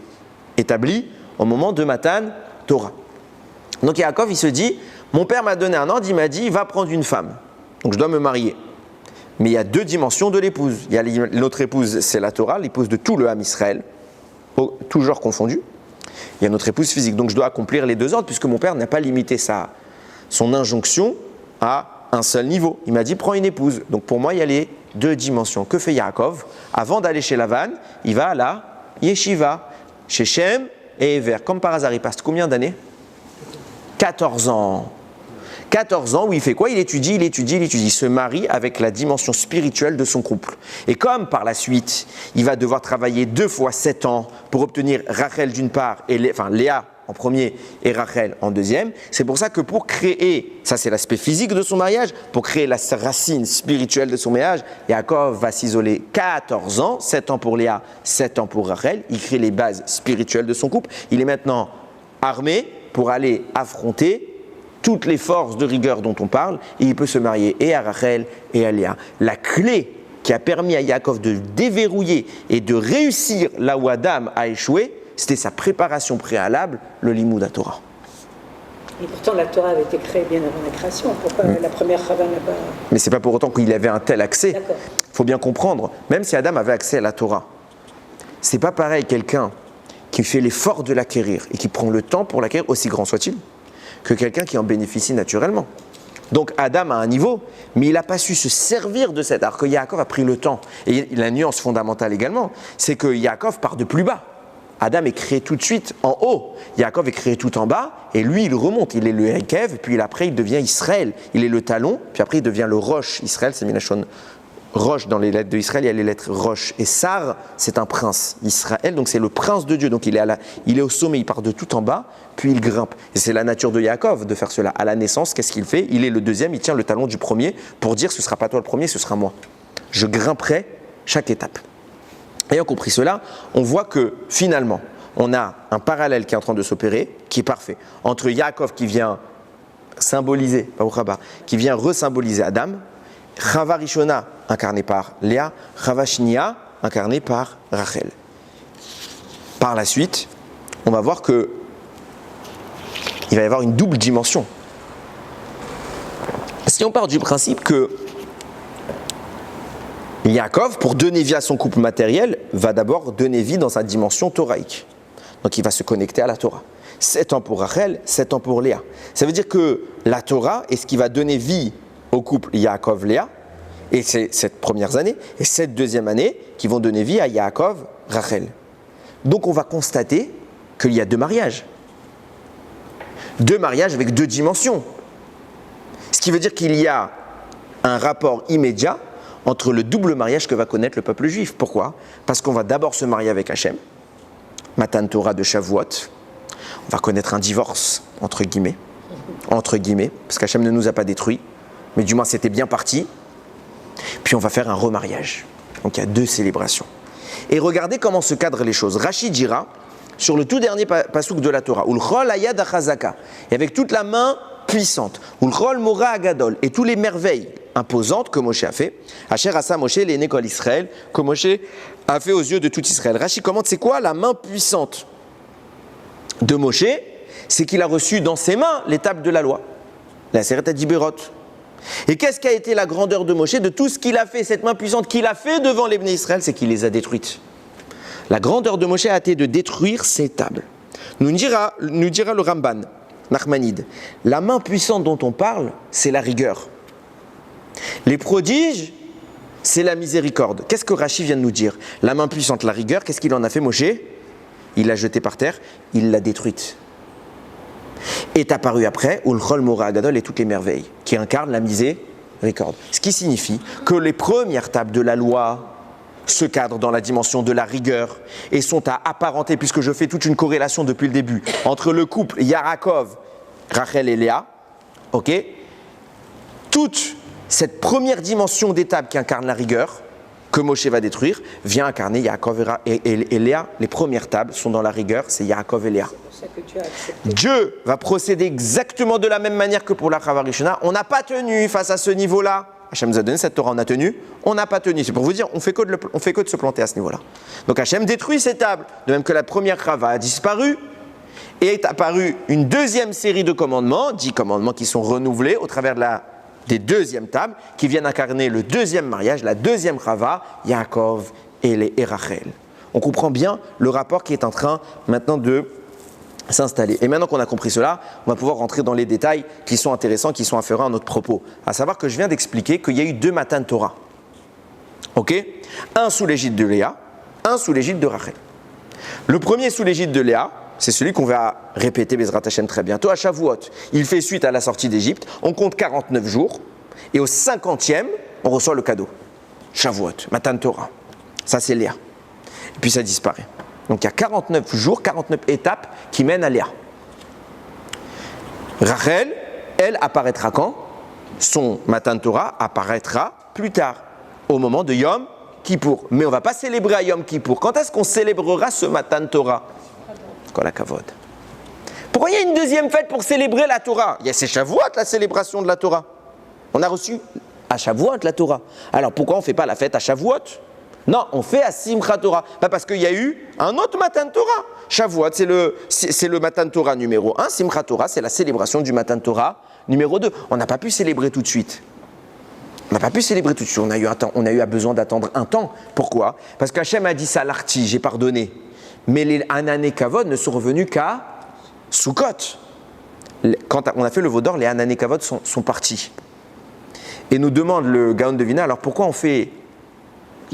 établi au moment de Matan Torah. Donc Yaakov, il se dit, mon père m'a donné un ordre, il m'a dit, va prendre une femme. Donc je dois me marier. Mais il y a deux dimensions de l'épouse. Il y a l'autre épouse, c'est la Torah, l'épouse de tout le Ham Israël, tout genre confondu. Il y a notre épouse physique. Donc je dois accomplir les deux ordres, puisque mon père n'a pas limité son injonction à un seul niveau. Il m'a dit, prends une épouse. Donc pour moi, il y a les deux dimensions. Que fait Yaakov? Avant d'aller chez Lavan, il va à la Yeshiva, chez Shem et Ever. Comme par hasard, il passe combien d'années? 14 ans. 14 ans où il fait quoi? Il étudie. Il se marie avec la dimension spirituelle de son couple. Et comme par la suite, il va devoir travailler 2 fois 7 ans pour obtenir Rachel d'une part, Léa en premier et Rachel en deuxième, c'est pour ça que pour créer, ça c'est l'aspect physique de son mariage, pour créer la racine spirituelle de son mariage, Yaakov va s'isoler 14 ans, 7 ans pour Léa, 7 ans pour Rachel, il crée les bases spirituelles de son couple. Il est maintenant armé pour aller affronter toutes les forces de rigueur dont on parle, et il peut se marier et à Rachel et à Léa. La clé qui a permis à Yaakov de déverrouiller et de réussir là où Adam a échoué, c'était sa préparation préalable, le Limoud à Torah. Et pourtant la Torah avait été créée bien avant la création. Pourquoi la première Chava n'a pas... Mais ce n'est pas pour autant qu'il avait un tel accès. D'accord. Il faut bien comprendre, même si Adam avait accès à la Torah, ce n'est pas pareil quelqu'un qui fait l'effort de l'acquérir et qui prend le temps pour l'acquérir, aussi grand soit-il, que quelqu'un qui en bénéficie naturellement. Donc Adam a un niveau, mais il n'a pas su se servir de cet art, que Yaakov a pris le temps. Et la nuance fondamentale également, c'est que Yaakov part de plus bas. Adam est créé tout de suite en haut, Yaakov est créé tout en bas, et lui il remonte, il est le Hekev, puis après il devient Israël, il est le talon, puis après il devient le Roche. Israël c'est Minachon Roche dans les lettres de Israël, il y a les lettres Roche. Et Sar, c'est un prince. Israël, donc c'est le prince de Dieu. Donc il est au sommet, il part de tout en bas, puis il grimpe. Et c'est la nature de Yaakov de faire cela. À la naissance, qu'est-ce qu'il fait? Il est le deuxième, il tient le talon du premier pour dire ce ne sera pas toi le premier, ce sera moi. Je grimperai chaque étape. Ayant compris cela, on voit que finalement, on a un parallèle qui est en train de s'opérer, qui est parfait, entre Yaakov qui vient symboliser, qui vient resymboliser Adam, Chava Rishona incarné par Léa, Chava Shnia incarné par Rachel. Par la suite, on va voir que il va y avoir une double dimension. Si on part du principe que Yaakov, pour donner vie à son couple matériel, va d'abord donner vie dans sa dimension thoraïque. Donc il va se connecter à la Torah. 7 ans pour Rachel, 7 ans pour Léa. Ça veut dire que la Torah est ce qui va donner vie au couple Yaakov-Léa, et c'est cette première année, et cette deuxième année qui vont donner vie à Yaakov-Rachel. Donc on va constater qu'il y a 2 mariages. 2 mariages avec 2 dimensions. Ce qui veut dire qu'il y a un rapport immédiat entre le double mariage que va connaître le peuple juif. Pourquoi? Parce qu'on va d'abord se marier avec Hachem, Matan Torah de Shavuot. On va connaître un divorce, entre guillemets, parce qu'Hachem ne nous a pas détruits, mais du moins c'était bien parti. Puis on va faire un remariage. Donc il y a 2 célébrations. Et regardez comment se cadrent les choses. Rashi dira, sur le tout dernier pasouk de la Torah, Ulchol Ayad Achazaka, et avec toute la main puissante, Ulchol Mora Agadol, et toutes les merveilles imposantes que Moshe a fait, Asher Asa Moshe l'aîné kol Israël, que Moshe a fait aux yeux de tout Israël. Rashi commente, c'est quoi la main puissante de Moshe? C'est qu'il a reçu dans ses mains l'étape de la loi, la Seret Adiberot. Et qu'est-ce qu'a été la grandeur de Moshe, de tout ce qu'il a fait, cette main puissante qu'il a fait devant les Bnei Israël, c'est qu'il les a détruites. La grandeur de Moshe a été de détruire ces tables. Nous dira le Ramban, Nachmanide, la main puissante dont on parle, c'est la rigueur. Les prodiges, c'est la miséricorde. Qu'est-ce que Rashi vient de nous dire? La main puissante, la rigueur, qu'est-ce qu'il en a fait Moshe? Il l'a jetée par terre, il l'a détruite. Est apparu après, Ulchol Mora Agadol et toutes les merveilles, qui incarnent la miséricorde. Ce qui signifie que les premières tables de la loi se cadrent dans la dimension de la rigueur et sont à apparenter, puisque je fais toute une corrélation depuis le début, entre le couple Yaakov, Rachel et Léa, ok? Toute cette première dimension d'étape qui incarne la rigueur, que Moshe va détruire, vient incarner Yaakov et Léa. Les premières tables sont dans la rigueur, c'est Yaakov et Léa. Dieu va procéder exactement de la même manière que pour la Chava Rishona. On n'a pas tenu face à ce niveau-là. Hachem nous a donné cette Torah, on a tenu. On n'a pas tenu. C'est pour vous dire, on fait que de se planter à ce niveau-là. Donc Hachem détruit ces tables, de même que la première Chava a disparu. Et est apparue une deuxième série de commandements, 10 commandements qui sont renouvelés au travers des deuxièmes tables, qui viennent incarner le deuxième mariage, la deuxième Chava, Yaakov et Rachel. On comprend bien le rapport qui est en train maintenant de s'installer. Et maintenant qu'on a compris cela, on va pouvoir rentrer dans les détails qui sont intéressants, qui sont afférents à notre propos. À savoir que je viens d'expliquer qu'il y a eu 2 Matan Torah. Ok? Un sous l'égide de Léa, un sous l'égide de Rachel. Le premier sous l'égide de Léa, c'est celui qu'on va répéter Bezrat Hashem très bientôt à Shavuot. Il fait suite à la sortie d'Égypte. On compte 49 jours. Et au 50e, on reçoit le cadeau. Shavuot, Matan Torah. Ça, c'est Léa. Et puis ça disparaît. Donc il y a 49 jours, 49 étapes qui mènent à Léa. Rachel, elle, apparaîtra quand? Son Matan Torah apparaîtra plus tard, au moment de Yom Kippour. Mais on ne va pas célébrer à Yom Kippour. Quand est-ce qu'on célébrera ce Matan Torah? Kol HaKavod. Pourquoi il y a une deuxième fête pour célébrer la Torah? Il y a c'est Shavuot, la célébration de la Torah. On a reçu à Shavuot la Torah. Alors pourquoi on ne fait pas la fête à Shavuot? Non, on fait à Simchat Torah. Pas parce qu'il y a eu un autre Matan Torah. Shavuot, c'est le Matan Torah numéro 1. Simchat Torah, c'est la célébration du Matan Torah numéro 2. On n'a pas pu célébrer tout de suite. On a eu besoin d'attendre un temps. Pourquoi? Parce qu'Hachem a dit Salarti, j'ai pardonné. Mais les Hanané Kavod ne sont revenus qu'à Sukkot. Quand on a fait le Vaudor, les Hanané Kavod sont partis. Et nous demande le Gaon de Vilna, alors pourquoi on fait...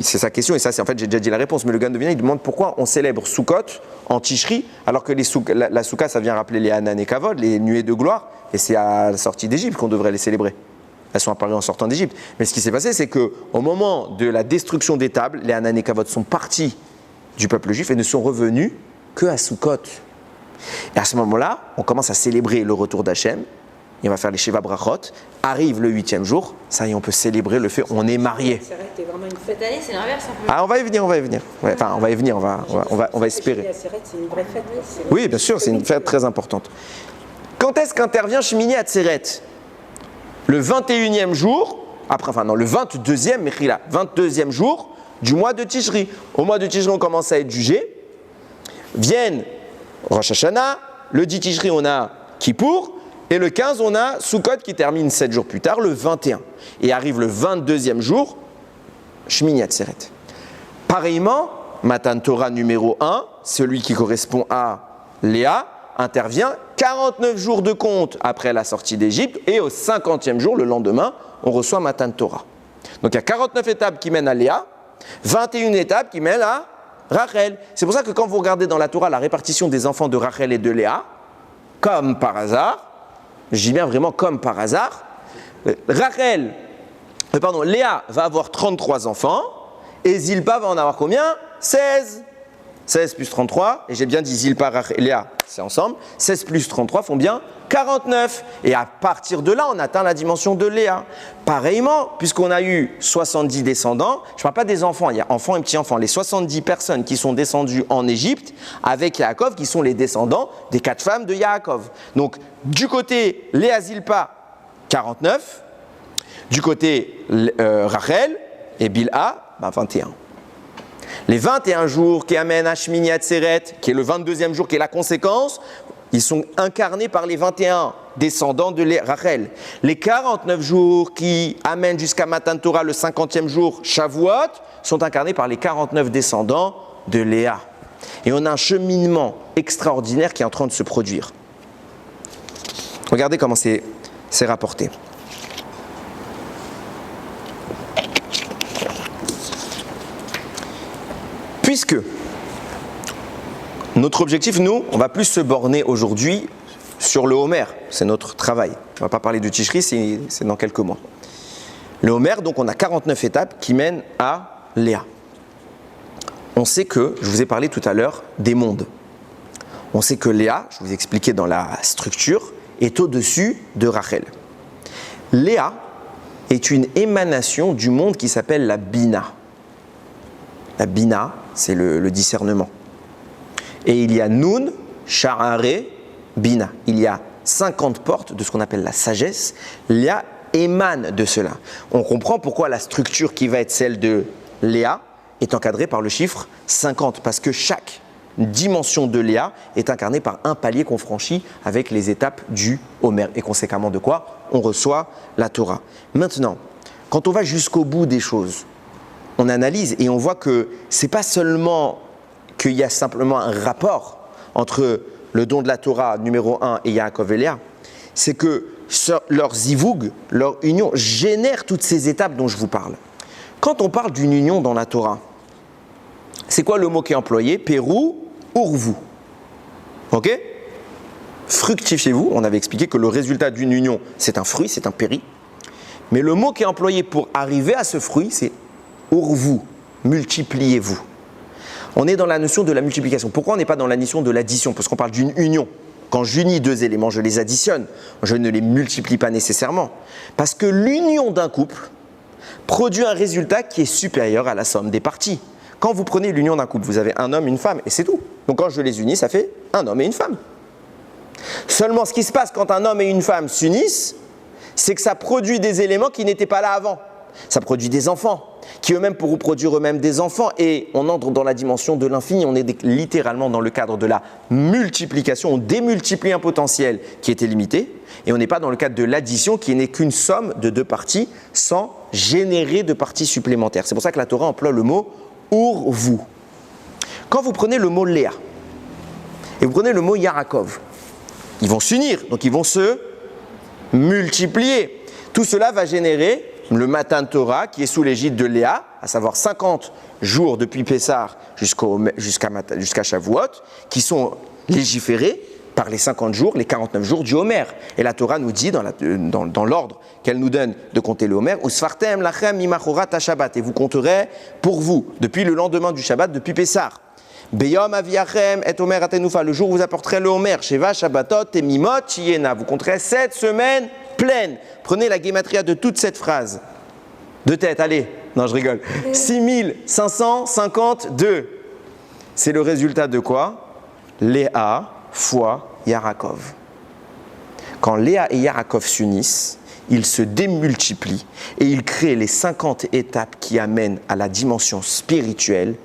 C'est sa question, et ça, c'est en fait, j'ai déjà dit la réponse, mais le Gaon de Vilna, il demande pourquoi on célèbre Sukkot en Tishri, alors que la Soukha, ça vient rappeler les Hanané Kavod, les nuées de gloire, et c'est à la sortie d'Égypte qu'on devrait les célébrer. elles sont apparues en sortant d'Égypte. Mais ce qui s'est passé, c'est qu'au moment de la destruction des tables, les Hanan et Kavod sont partis du peuple juif et ne sont revenus qu'à Sukkot. Et à ce moment-là, on commence à célébrer le retour d'Hachem. Et on va faire les Sheva Brachot. Arrive le 8e jour, ça y est, on peut célébrer le fait on est marié. C'était vraiment une fête. Cette année, c'est l'inverse un peu. Ah, on va y venir. Ouais, enfin, on va y venir, on va espérer. C'est une vraie fête. Oui, bien sûr, c'est une fête très importante. Quand est-ce qu'intervient Shmini Atzeret? Le 21e jour, le 22e, Mechila, 22e jour du mois de Tishri. Au mois de Tishri, on commence à être jugé. Viennent Rosh Hashanah, le 10 Tishri, on a Kippour, et le 15, on a Sukkot qui termine 7 jours plus tard, le 21. Et arrive le 22e jour, Shmini Atzeret. Pareillement, Matan Torah numéro 1, celui qui correspond à Léa, intervient 49 jours de compte après la sortie d'Égypte, et au 50e jour, le lendemain, on reçoit Matan Torah. Donc il y a 49 étapes qui mènent à Léa, 21 étapes qui mènent à Rachel. C'est pour ça que quand vous regardez dans la Torah la répartition des enfants de Rachel et de Léa, comme par hasard, je dis bien vraiment comme par hasard, Léa va avoir 33 enfants et Zilpa va en avoir combien? 16. 16 plus 33, et j'ai bien dit Zilpa, Rachel et Léa, c'est ensemble. 16 plus 33 font bien 49. Et à partir de là, on atteint la dimension de Léa. Pareillement, puisqu'on a eu 70 descendants, je ne parle pas des enfants, il y a enfants et petits-enfants, les 70 personnes qui sont descendues en Égypte avec Yaakov, qui sont les descendants des 4 femmes de Yaakov. Donc, du côté Léa Zilpa, 49. Du côté Rachel et Bilha, 21. Les 21 jours qui amènent à Shmini Atzeret, qui est le 22e jour, qui est la conséquence, ils sont incarnés par les 21 descendants de Rachel. Les 49 jours qui amènent jusqu'à Matan Torah, le 50e jour, Shavuot, sont incarnés par les 49 descendants de Léa. Et on a un cheminement extraordinaire qui est en train de se produire. Regardez comment c'est rapporté. Puisque notre objectif, nous, on va plus se borner aujourd'hui sur le Homer, c'est notre travail. On ne va pas parler de Tishri, c'est dans quelques mois. Le Homer, donc on a 49 étapes qui mènent à Léa. On sait que, je vous ai parlé tout à l'heure, des mondes. On sait que Léa, je vous ai expliqué dans la structure, est au-dessus de Rachel. Léa est une émanation du monde qui s'appelle la Bina. La Bina, c'est le discernement. Et il y a Nun, Sha'are, Bina. Il y a 50 portes de ce qu'on appelle la sagesse. Léa émane de cela. On comprend pourquoi la structure qui va être celle de Léa est encadrée par le chiffre 50. Parce que chaque dimension de Léa est incarnée par un palier qu'on franchit avec les étapes du Homer. Et conséquemment de quoi on reçoit la Torah. Maintenant, quand on va jusqu'au bout des choses, on analyse et on voit que c'est pas seulement qu'il y a simplement un rapport entre le don de la Torah numéro 1 et Yaakov et Léa, c'est que leur zivug, leur union génère toutes ces étapes dont je vous parle. Quand on parle d'une union dans la Torah, c'est quoi le mot qui est employé? Pérou, urvu. Ok? Fructifiez-vous. On avait expliqué que le résultat d'une union, c'est un fruit, c'est un péri. Mais le mot qui est employé pour arriver à ce fruit, c'est urvu, multipliez-vous. On est dans la notion de la multiplication. Pourquoi on n'est pas dans la notion de l'addition? Parce qu'on parle d'une union. Quand j'unis deux éléments, je les additionne. Je ne les multiplie pas nécessairement. Parce que l'union d'un couple produit un résultat qui est supérieur à la somme des parties. Quand vous prenez l'union d'un couple, vous avez un homme, une femme, et c'est tout. Donc quand je les unis, ça fait un homme et une femme. Seulement, ce qui se passe quand un homme et une femme s'unissent, c'est que ça produit des éléments qui n'étaient pas là avant. Ça produit des enfants, qui eux-mêmes pourront produire eux-mêmes des enfants, et on entre dans la dimension de l'infini, on est littéralement dans le cadre de la multiplication, on démultiplie un potentiel qui était limité, et on n'est pas dans le cadre de l'addition qui n'est qu'une somme de deux parties sans générer de parties supplémentaires. C'est pour ça que la Torah emploie le mot « urvu ». Quand vous prenez le mot « Léa » et vous prenez le mot « Yaakov », ils vont s'unir, donc ils vont se multiplier. Tout cela va générer le Matan Torah qui est sous l'égide de Léa, à savoir 50 jours depuis Pessah jusqu'à Shavuot, qui sont légiférés par les 50 jours, les 49 jours du Homer. Et la Torah nous dit, dans l'ordre qu'elle nous donne de compter le Homer, Usfartem lachem mimachorat Shabbat, et vous compterez pour vous, depuis le lendemain du Shabbat, depuis Pessah. Beyom aviachem et Omer atenufa, le jour où vous apporterez le Homer, Sheva Shabbatot et Mimot Chiena, vous compterez 7 semaines pleines. Prenez la guématria de toute cette phrase. De tête, allez. Non, je rigole. 6552. C'est le résultat de quoi? Léa fois Yarakov. Quand Léa et Yarakov s'unissent, ils se démultiplient et ils créent les 50 étapes qui amènent à la dimension spirituelle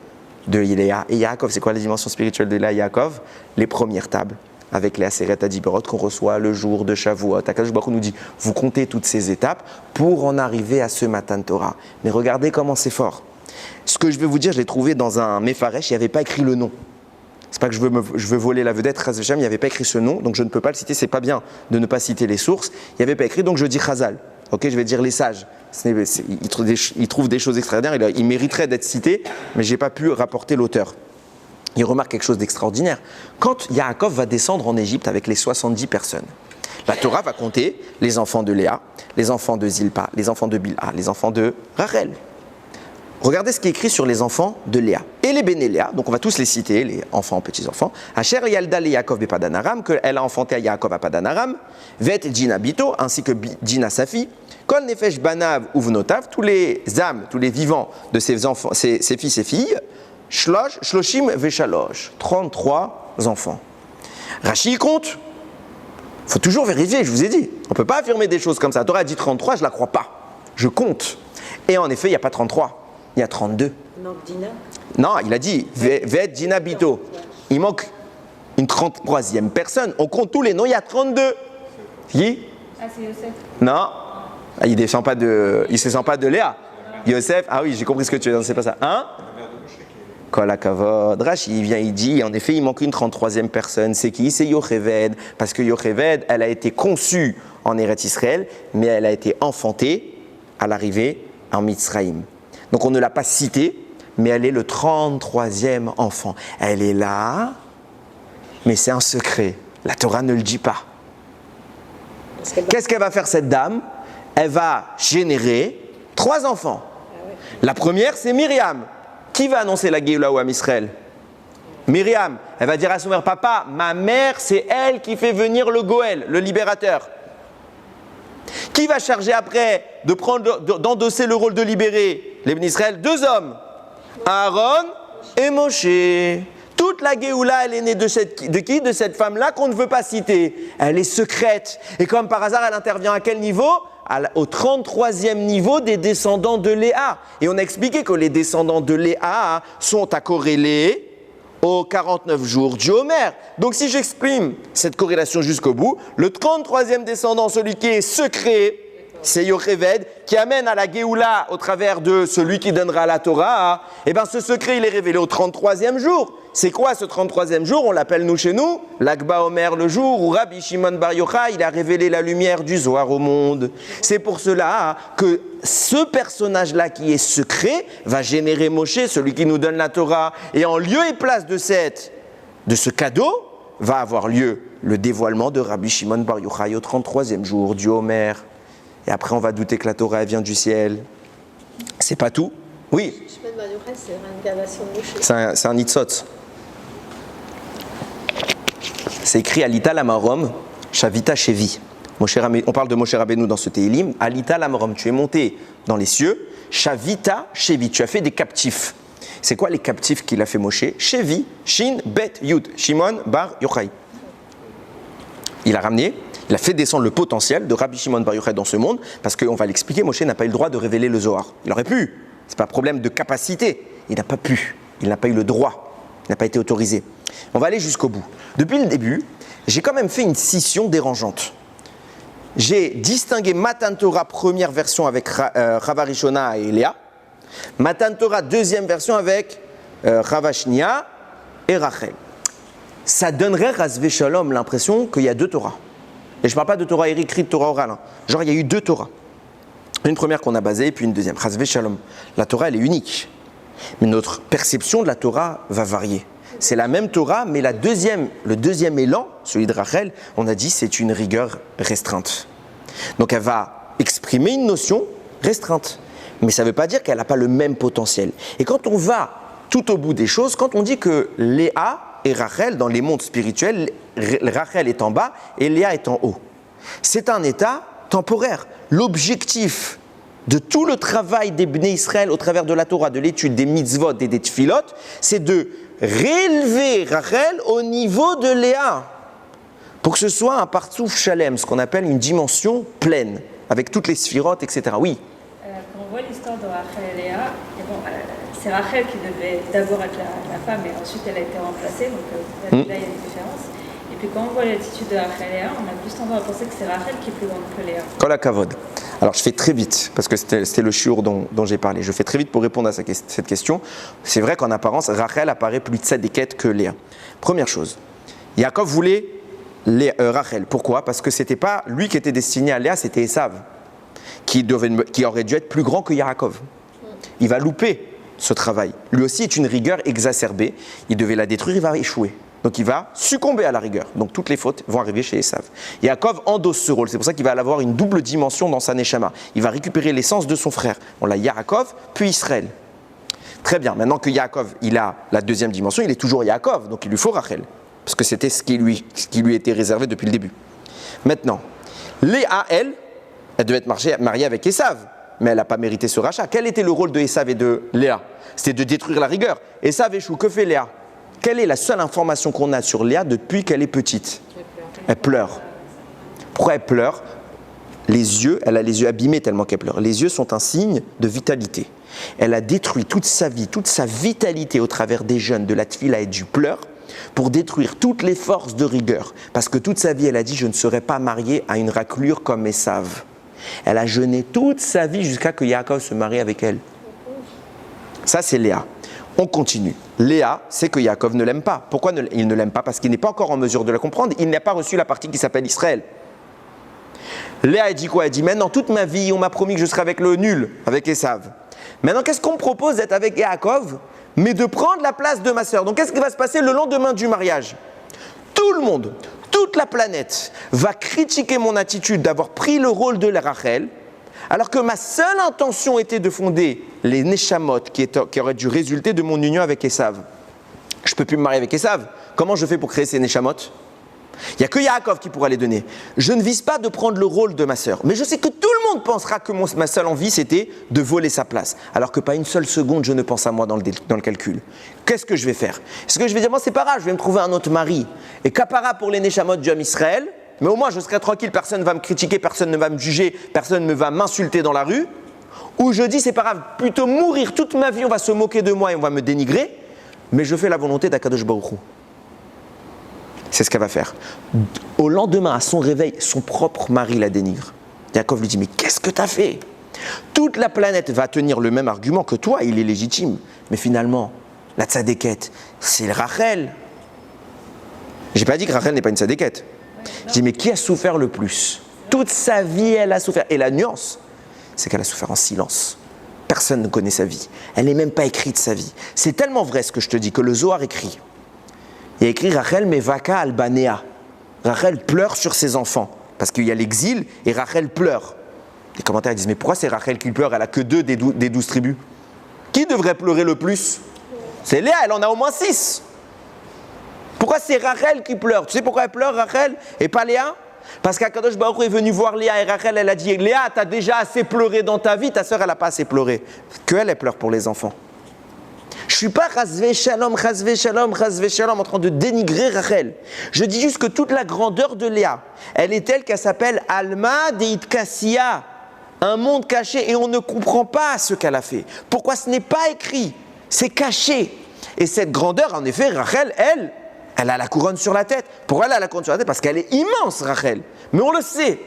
de Léa et Yaakov. C'est quoi la dimension spirituelle de Léa et Yaakov? Les premières tables avec les Aseret Adiberot qu'on reçoit le jour de Shavuot. Akadosh Baruch Hu nous dit, vous comptez toutes ces étapes pour en arriver à ce Matan Torah. Mais regardez comment c'est fort. Ce que je vais vous dire, je l'ai trouvé dans un Mefaresh, il n'y avait pas écrit le nom. C'est pas que je veux voler la vedette, Chaz Veshem, il n'y avait pas écrit ce nom, donc je ne peux pas le citer, c'est pas bien de ne pas citer les sources. Il n'y avait pas écrit, donc je dis Chazal. Ok, je vais dire les sages. Il trouve des choses extraordinaires, il mériterait d'être cité, mais je n'ai pas pu rapporter l'auteur. Il remarque quelque chose d'extraordinaire. Quand Yaakov va descendre en Égypte avec les 70 personnes, la Torah va compter les enfants de Léa, les enfants de Zilpa, les enfants de Bilha, les enfants de Rachel. Regardez ce qui est écrit sur les enfants de Léa. Et les Béné Léa, donc on va tous les citer, les enfants, petits-enfants. Asher Yalda le Yaakov be Padan Aram, qu'elle a enfanté à Yaakov à Padan Aram, Vet Dina Bito, ainsi que Dina sa fille, Kol Nefesh Banav Uvnotav, tous les âmes, tous les vivants de ses enfants, ses fils et filles, Shloshim Veshalosh, 33 enfants. Rashi compte. Il faut toujours vérifier, je vous ai dit. On ne peut pas affirmer des choses comme ça. La Torah a dit 33, je ne la crois pas. Je compte. Et en effet, il n'y a pas 33. Il y a 32. Il manque Dina. Non, il a dit Vet Dina Bito. Il manque une 33e personne. On compte tous les noms, il y a 32. Qui? Ah, c'est Yosef. Non. Il ne se sent pas de Léa. Yosef, ah oui, j'ai compris ce que tu veux dire, c'est pas ça. Hein? Kol HaKavod. Rashi, il vient, il dit, en effet, il manque une 33e personne. C'est qui? C'est Yocheved. Parce que Yocheved, elle a été conçue en Eretz Israël, mais elle a été enfantée à l'arrivée en Mitzraïm. Donc on ne l'a pas citée, mais elle est le 33e enfant. Elle est là, mais c'est un secret. La Torah ne le dit pas. Qu'est-ce qu'elle va faire cette dame? Elle va générer 3 enfants. La première, c'est Myriam. Qui va annoncer la Géoula au Am Israël? Myriam. Elle va dire à son père, papa, ma mère, c'est elle qui fait venir le Goël, le libérateur. Qui va charger après d'endosser le rôle de libérer les Bnei Israël? 2 hommes, Aaron et Moshe. Toute la Géoula, elle est née de qui? De cette femme-là qu'on ne veut pas citer. Elle est secrète. Et comme par hasard, elle intervient à quel niveau? Au 33e niveau des descendants de Léa. Et on a expliqué que les descendants de Léa sont à corréler aux 49 jours du Homer. Donc si j'exprime cette corrélation jusqu'au bout, le 33e descendant, celui qui est secret, c'est Yocheved, qui amène à la Géoula au travers de celui qui donnera la Torah. Et bien ce secret, il est révélé au 33e jour. C'est quoi ce 33e jour? On l'appelle nous chez nous l'Akba Omer, le jour où Rabbi Shimon Bar Yochai, il a révélé la lumière du Zohar au monde. C'est pour cela que ce personnage-là qui est secret va générer Moshe, celui qui nous donne la Torah. Et en lieu et place de ce cadeau, va avoir lieu le dévoilement de Rabbi Shimon Bar Yochai au 33e jour du Homer. Et après, on va douter que la Torah elle vient du ciel. C'est pas tout? Oui. Shimon Bar Yochai, c'est l'incarnation de Moshe. C'est un nitzot. C'est écrit Alita Lamarom, Shavita Shevi. On parle de Moshe Rabbeinu dans ce Téhilim. Alita Lamarom, tu es monté dans les cieux. Shavita Shevi, tu as fait des captifs. C'est quoi les captifs qu'il a fait Moshe? Shevi, Shin, Bet, Yud, Shimon, Bar Yochai. Il a ramené, il a fait descendre le potentiel de Rabbi Shimon Bar Yochai dans ce monde, parce qu'on va l'expliquer, Moshe n'a pas eu le droit de révéler le Zohar. Il aurait pu, c'est pas un problème de capacité. Il n'a pas pu, il n'a pas eu le droit, il n'a pas été autorisé. On va aller jusqu'au bout. Depuis le début, j'ai quand même fait une scission dérangeante. J'ai distingué Matan Torah première version avec Chava Rishona et Léa, Matan Torah deuxième version avec Chava Shnia et Rachel. Ça donnerait, Rasvé Shalom, l'impression qu'il y a 2 Torahs. Et je ne parle pas de Torah écrite, Torah orale. Hein. Genre, il y a eu 2 Torahs. Une première qu'on a basée, et puis une deuxième. Rasvé Shalom. La Torah, elle est unique. Mais notre perception de la Torah va varier. C'est la même Torah, mais le deuxième élan, celui de Rachel, on a dit c'est une rigueur restreinte. Donc elle va exprimer une notion restreinte. Mais ça ne veut pas dire qu'elle n'a pas le même potentiel. Et quand on va tout au bout des choses, quand on dit que Léa et Rachel, dans les mondes spirituels, Rachel est en bas et Léa est en haut. C'est un état temporaire. L'objectif de tout le travail des Bnei Israël au travers de la Torah, de l'étude des mitzvot et des tfilot, c'est de réélever Rachel au niveau de Léa, pour que ce soit un partsouf shalem, ce qu'on appelle une dimension pleine, avec toutes les sphirotes, etc. Oui. Quand on voit l'histoire de Rachel et Léa, et bon, c'est Rachel qui devait d'abord être la femme, et ensuite elle a été remplacée, donc là il y a une différence. Et puis quand on voit l'attitude de Rachel et Léa, on a plus tendance à penser que c'est Rachel qui est plus grande que Léa. Kol hakavod. Alors je fais très vite, parce que c'était le shiur dont j'ai parlé. Je fais très vite pour répondre à cette question. C'est vrai qu'en apparence, Rachel apparaît plus tzadékette que Léa. Première chose, Yaakov voulait Rachel. Pourquoi ? Parce que ce n'était pas lui qui était destiné à Léa, c'était Esav, qui aurait dû être plus grand que Yaakov. Il va louper ce travail. Lui aussi est une rigueur exacerbée. Il devait la détruire, il va échouer. Donc il va succomber à la rigueur. Donc toutes les fautes vont arriver chez Esav. Yaakov endosse ce rôle. C'est pour ça qu'il va avoir une double dimension dans sa neshama. Il va récupérer l'essence de son frère. On l'a Yaakov, puis Israël. Très bien. Maintenant que Yaakov, il a la deuxième dimension, il est toujours Yaakov. Donc il lui faut Rachel. Parce que c'était ce qui lui était réservé depuis le début. Maintenant, Léa, elle devait être mariée avec Esav. Mais elle n'a pas mérité ce rachat. Quel était le rôle de Esav et de Léa ? C'était de détruire la rigueur. Esav échoue. Que fait Léa ? Quelle est la seule information qu'on a sur Léa depuis qu'elle est petite ? Elle pleure. Pourquoi elle pleure ? Elle a les yeux abîmés tellement qu'elle pleure. Les yeux sont un signe de vitalité. Elle a détruit toute sa vie, toute sa vitalité au travers des jeûnes, de la tfila et du pleur, pour détruire toutes les forces de rigueur. Parce que toute sa vie, elle a dit « je ne serai pas mariée à une raclure comme Esav ». Elle a jeûné toute sa vie jusqu'à que Yaakov se marie avec elle. Ça, c'est Léa. On continue. Léa sait que Yaakov ne l'aime pas. Pourquoi il ne l'aime pas ? Parce qu'il n'est pas encore en mesure de la comprendre. Il n'a pas reçu la partie qui s'appelle Israël. Léa, elle dit quoi ? Elle dit, maintenant, toute ma vie, on m'a promis que je serai avec le nul, avec Esav. Maintenant, qu'est-ce qu'on me propose d'être avec Yaakov, mais de prendre la place de ma sœur ? Donc, qu'est-ce qui va se passer le lendemain du mariage ? Tout le monde, toute la planète va critiquer mon attitude d'avoir pris le rôle de la Rachel, alors que ma seule intention était de fonder les Neshamot qui auraient dû résulter de mon union avec Esav. Je ne peux plus me marier avec Esav. Comment je fais pour créer ces Neshamot ? Il n'y a que Yaakov qui pourra les donner. Je ne vise pas de prendre le rôle de ma sœur, mais je sais que tout le monde pensera que ma seule envie c'était de voler sa place, alors que pas une seule seconde je ne pense à moi dans le calcul. Qu'est-ce que je vais faire ? Est-ce que je vais dire, moi c'est pas grave, je vais me trouver un autre mari, et capara pour les Neshamot du Ham Israël, mais au moins je serai tranquille, personne ne va me critiquer, personne ne va me juger, personne ne va m'insulter dans la rue, ou je dis c'est pas grave, plutôt mourir toute ma vie, on va se moquer de moi et on va me dénigrer, mais je fais la volonté d'Akadosh Baruch Hu. C'est ce qu'elle va faire. Au lendemain, à son réveil, son propre mari la dénigre. Yaakov lui dit, mais qu'est-ce que tu as fait ? Toute la planète va tenir le même argument que toi, il est légitime. Mais finalement, la tzadékette, c'est Rachel. J'ai pas dit que Rachel n'est pas une tzadékette. Je dis, mais qui a souffert le plus ? Toute sa vie, elle a souffert. Et la nuance, c'est qu'elle a souffert en silence. Personne ne connaît sa vie. Elle n'est même pas écrite sa vie. C'est tellement vrai ce que je te dis que le Zohar écrit. Il y a écrit Rachel Mevaka Albanea. Rachel pleure sur ses enfants. Parce qu'il y a l'exil et Rachel pleure. Les commentaires disent, mais pourquoi c'est Rachel qui pleure ? Elle n'a que 2 des 12 tribus. Qui devrait pleurer le plus ? C'est Léa, elle en a au moins 6. Pourquoi c'est Rachel qui pleure ? Tu sais pourquoi elle pleure, Rachel, et pas Léa ? Parce qu'Akadosh Baruch Hu est venu voir Léa et Rachel, elle a dit, Léa, t'as déjà assez pleuré dans ta vie, ta sœur, elle n'a pas assez pleuré. Elle pleure pour les enfants. Je ne suis pas chasvé shalom en train de dénigrer Rachel. Je dis juste que toute la grandeur de Léa, elle est telle qu'elle s'appelle Alma Deit Kassia, un monde caché, et on ne comprend pas ce qu'elle a fait. Pourquoi ce n'est pas écrit ? C'est caché. Et cette grandeur, en effet, Rachel, elle a la couronne sur la tête. Pourquoi elle a la couronne sur la tête ? Parce qu'elle est immense, Rachel. Mais on le sait.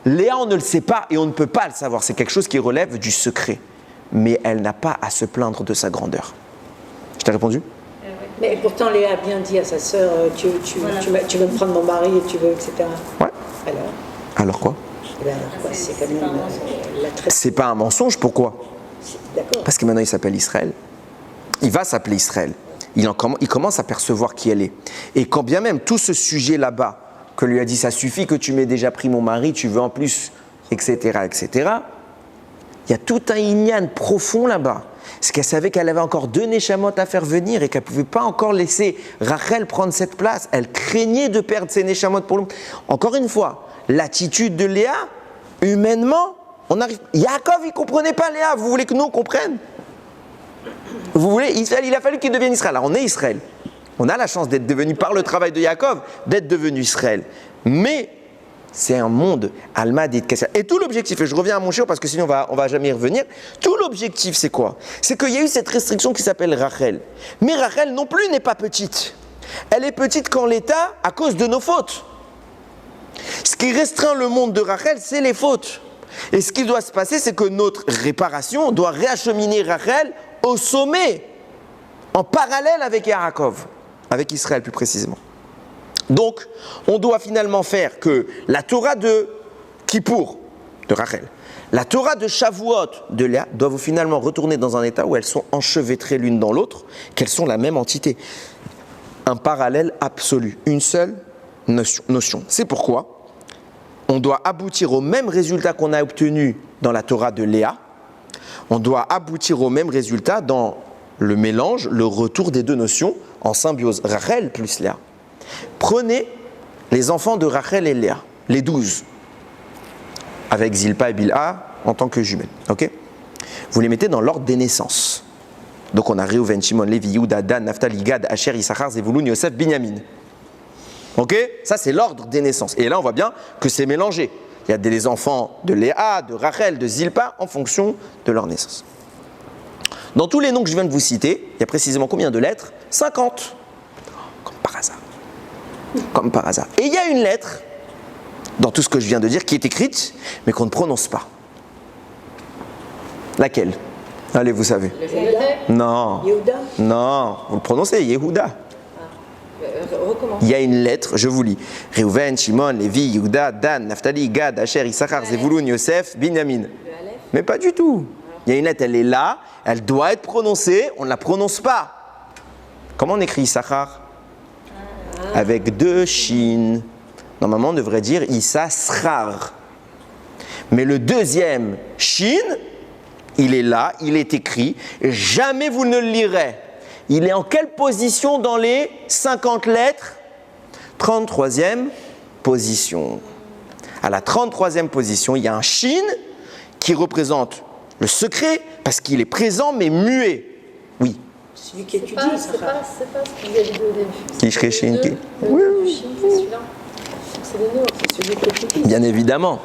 Léa, on ne le sait pas et on ne peut pas le savoir. C'est quelque chose qui relève du secret. Mais elle n'a pas à se plaindre de sa grandeur. Je t'ai répondu ? Mais pourtant, Léa a bien dit à sa sœur, tu veux me prendre mon mari et tu veux, etc. Ouais. Alors quoi ? C'est quand même la traite. C'est pas un mensonge, pourquoi ? D'accord. Parce que maintenant il s'appelle Israël. Il va s'appeler Israël. il commence à percevoir qui elle est. Et quand bien même tout ce sujet là-bas, que lui a dit ça suffit que tu m'aies déjà pris mon mari, tu veux en plus, etc., etc., il y a tout un inyan profond là-bas. C'est qu'elle savait qu'elle avait encore 2 neshamot à faire venir et qu'elle ne pouvait pas encore laisser Rachel prendre cette place. Elle craignait de perdre ses neshamot pour l'homme. Encore une fois, l'attitude de Léa, humainement, on arrive. Yaakov, il ne comprenait pas Léa. Vous voulez que nous on comprenne? Vous voulez Israël, il a fallu qu'il devienne Israël. Alors on est Israël. On a la chance d'être devenu, par le travail de Yaakov, d'être devenu Israël. Mais c'est un monde, Almad et Kassia. Et tout l'objectif, et je reviens à mon chiot parce que sinon on va jamais y revenir, tout l'objectif c'est quoi? C'est qu'il y a eu cette restriction qui s'appelle Rachel. Mais Rachel non plus n'est pas petite. Elle est petite qu'en l'état à cause de nos fautes. Ce qui restreint le monde de Rachel, c'est les fautes. Et ce qui doit se passer, c'est que notre réparation doit réacheminer Rachel au sommet, en parallèle avec Yaakov, avec Israël plus précisément. Donc, on doit finalement faire que la Torah de Kippour, de Rachel, la Torah de Shavuot, de Léa, doivent finalement retourner dans un état où elles sont enchevêtrées l'une dans l'autre, qu'elles sont la même entité. Un parallèle absolu, une seule notion. C'est pourquoi on doit aboutir au même résultat qu'on a obtenu dans la Torah de Léa, on doit aboutir au même résultat dans le mélange, le retour des 2 notions en symbiose, Rachel plus Léa. Prenez les enfants de Rachel et Léa, les 12, avec Zilpa et Bilha en tant que jumelles. Okay, vous les mettez dans l'ordre des naissances. Donc on a Reuven, Shimon, Lévi, Yehuda, Dan, Naphtali, Gad, Asher, Issachar, Zevulun, Yosef, Binyamin. Ok, ça c'est l'ordre des naissances. Et là on voit bien que c'est mélangé. Il y a des enfants de Léa, de Rachel, de Zilpa en fonction de leur naissance. Dans tous les noms que je viens de vous citer, il y a précisément combien de lettres? 50. Comme par hasard. Comme par hasard. Et il y a une lettre, dans tout ce que je viens de dire, qui est écrite, mais qu'on ne prononce pas. Laquelle? Allez, vous savez. Non. Yehuda. Non, vous le prononcez, Yehuda. Recommence. Il y a une lettre, je vous lis. Reuven, Shimon, Lévi, Yehuda, Dan, Naphtali, Gad, Asher, Issachar, Zevulun, Yosef, Binyamin. Mais pas du tout. Il y a une lettre, elle est là, elle doit être prononcée, on ne la prononce pas. Comment on écrit Issachar? Avec 2 shin. Normalement, on devrait dire Issachar. Mais le deuxième shin, il est là, il est écrit, et jamais vous ne le lirez. Il est en quelle position dans les 50 lettres? 33e position. À la 33e position, il y a un shin qui représente le secret parce qu'il est présent mais muet. Oui. Celui qui étudie, C'est pas ce qu'il y a dit au début. Qui serait shin? Oui, c'est celui-là. C'est le nôtre. c'est celui qui étudie. Bien évidemment.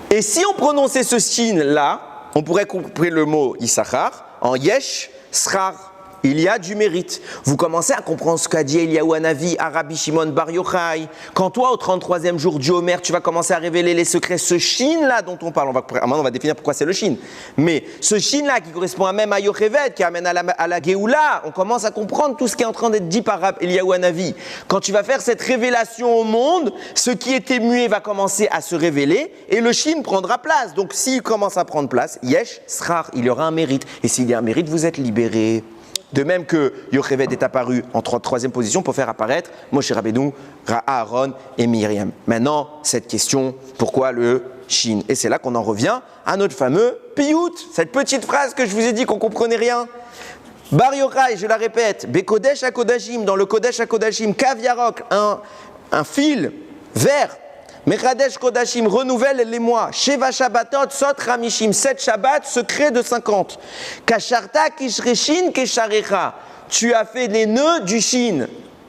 Et si on prononçait ce shin là, on pourrait couper le mot Issachar en yesh, srar. Il y a du mérite. Vous commencez à comprendre ce qu'a dit Eliyahu Hanavi à Rabbi Shimon Bar Yochai. Quand toi, au 33e jour du Homer, tu vas commencer à révéler les secrets, ce shin-là dont on parle, maintenant on va définir pourquoi c'est le shin. Mais ce shin-là qui correspond à même à Yochevet, qui amène à la Géoula, on commence à comprendre tout ce qui est en train d'être dit par Eliyahu Hanavi. Quand tu vas faire cette révélation au monde, ce qui était muet va commencer à se révéler et le shin prendra place. Donc s'il commence à prendre place, yesh, srar, il y aura un mérite. Et s'il y a un mérite, vous êtes libérés. De même que Yochevet est apparu en 3e position pour faire apparaître Moshe Rabbeinu, Aaron et Myriam. Maintenant, cette question, pourquoi le Shin? Et c'est là qu'on en revient à notre fameux Piyut, cette petite phrase que je vous ai dit qu'on ne comprenait rien. Bar Yochai, je la répète, Bekodesh HaKodashim, dans le Kodesh HaKodashim, Kav Yarok, un fil vert. Mechadesh Kodashim, renouvelle les mois. Sheva Shabbatot, Sot Ramishim, 7 Shabbats, secret de 50. Kasharta Kishreshin Kesharecha, tu as fait les nœuds du Shin.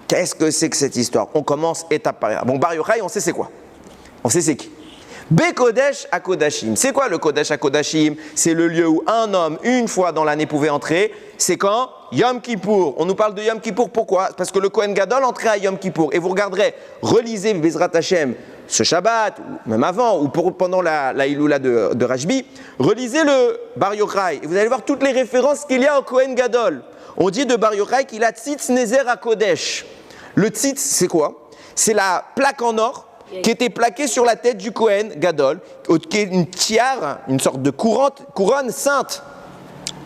Qu'est-ce que c'est que cette histoire? On commence étape par étape. Bon, Bar Yochai, on sait c'est quoi? On sait c'est qui? Bekodesh HaKodashim. C'est quoi le Kodesh HaKodashim? C'est le lieu où un homme, une fois dans l'année, pouvait entrer. C'est quand? Yom Kippour. On nous parle de Yom Kippour, pourquoi? Parce que le Kohen Gadol entrait à Yom Kippour. Et vous regarderez, relisez Bezrat Hashem ce Shabbat, ou même avant, ou pendant la Iloula de Rajbi, relisez le Bar Yochai. Et vous allez voir toutes les références qu'il y a au Kohen Gadol. On dit de Bar Yochai qu'il a Tzitz Nezer HaKodesh. Le Tzitz, c'est quoi? C'est la plaque en or qui était plaquée sur la tête du Kohen Gadol, qui est une tiare, une sorte de couronne sainte.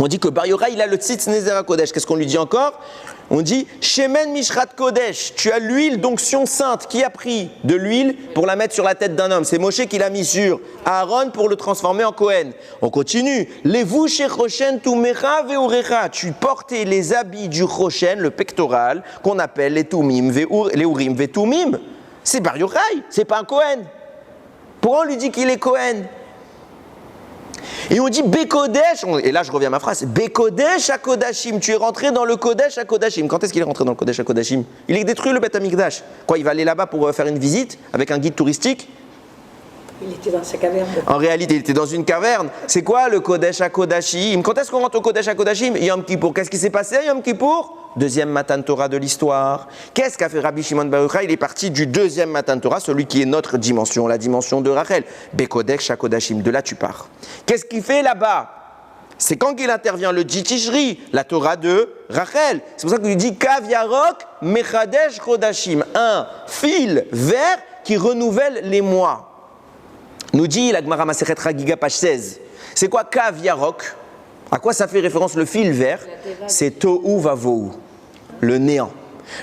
On dit que Bar Yochai, il a le Tzitz Nezer HaKodesh. Qu'est-ce qu'on lui dit encore? On dit Shemen Mishrat Kodesh, tu as l'huile d'onction sainte. Qui a pris de l'huile pour la mettre sur la tête d'un homme? C'est Moshe qui l'a mis sur Aaron pour le transformer en Kohen. On continue. Levu Shechoshen Tumecha Veurecha, tu portais les habits du Choshen, le pectoral, qu'on appelle les Tumim, les Urim Vetumim. C'est Bar Yochai, c'est pas un Kohen. Pourquoi on lui dit qu'il est Kohen? Et on dit Bekodesh, et là je reviens à ma phrase, Bekodesh HaKodashim, tu es rentré dans le Kodesh HaKodashim. Quand est-ce qu'il est rentré dans le Kodesh HaKodashim? Il a détruit le Beth Amikdash. Quoi, il va aller là-bas pour faire une visite avec un guide touristique? Il était dans sa caverne. En réalité, il était dans une caverne. C'est quoi le Kodesh HaKodashim? Quand est-ce qu'on rentre au Kodesh HaKodashim? Yom Kippour. Qu'est-ce qui s'est passé à Yom Kippour? Deuxième Matan Torah de l'histoire. Qu'est-ce qu'a fait Rabbi Shimon Bar Yochai? Il est parti du deuxième Matan Torah, celui qui est notre dimension, la dimension de Rachel. Bekodesh HaKodashim, de là tu pars. Qu'est-ce qu'il fait là-bas? C'est quand il intervient le Tishri, la Torah de Rachel. C'est pour ça qu'il lui dit Kav Yarok Mechadesh Kodashim, un fil vert qui renouvelle les mois. Nous dit la Gemara Masechet Chagiga page 16. C'est quoi Kav Yarok? À quoi ça fait référence le fil vert? C'est Tohu Vavohu, le néant.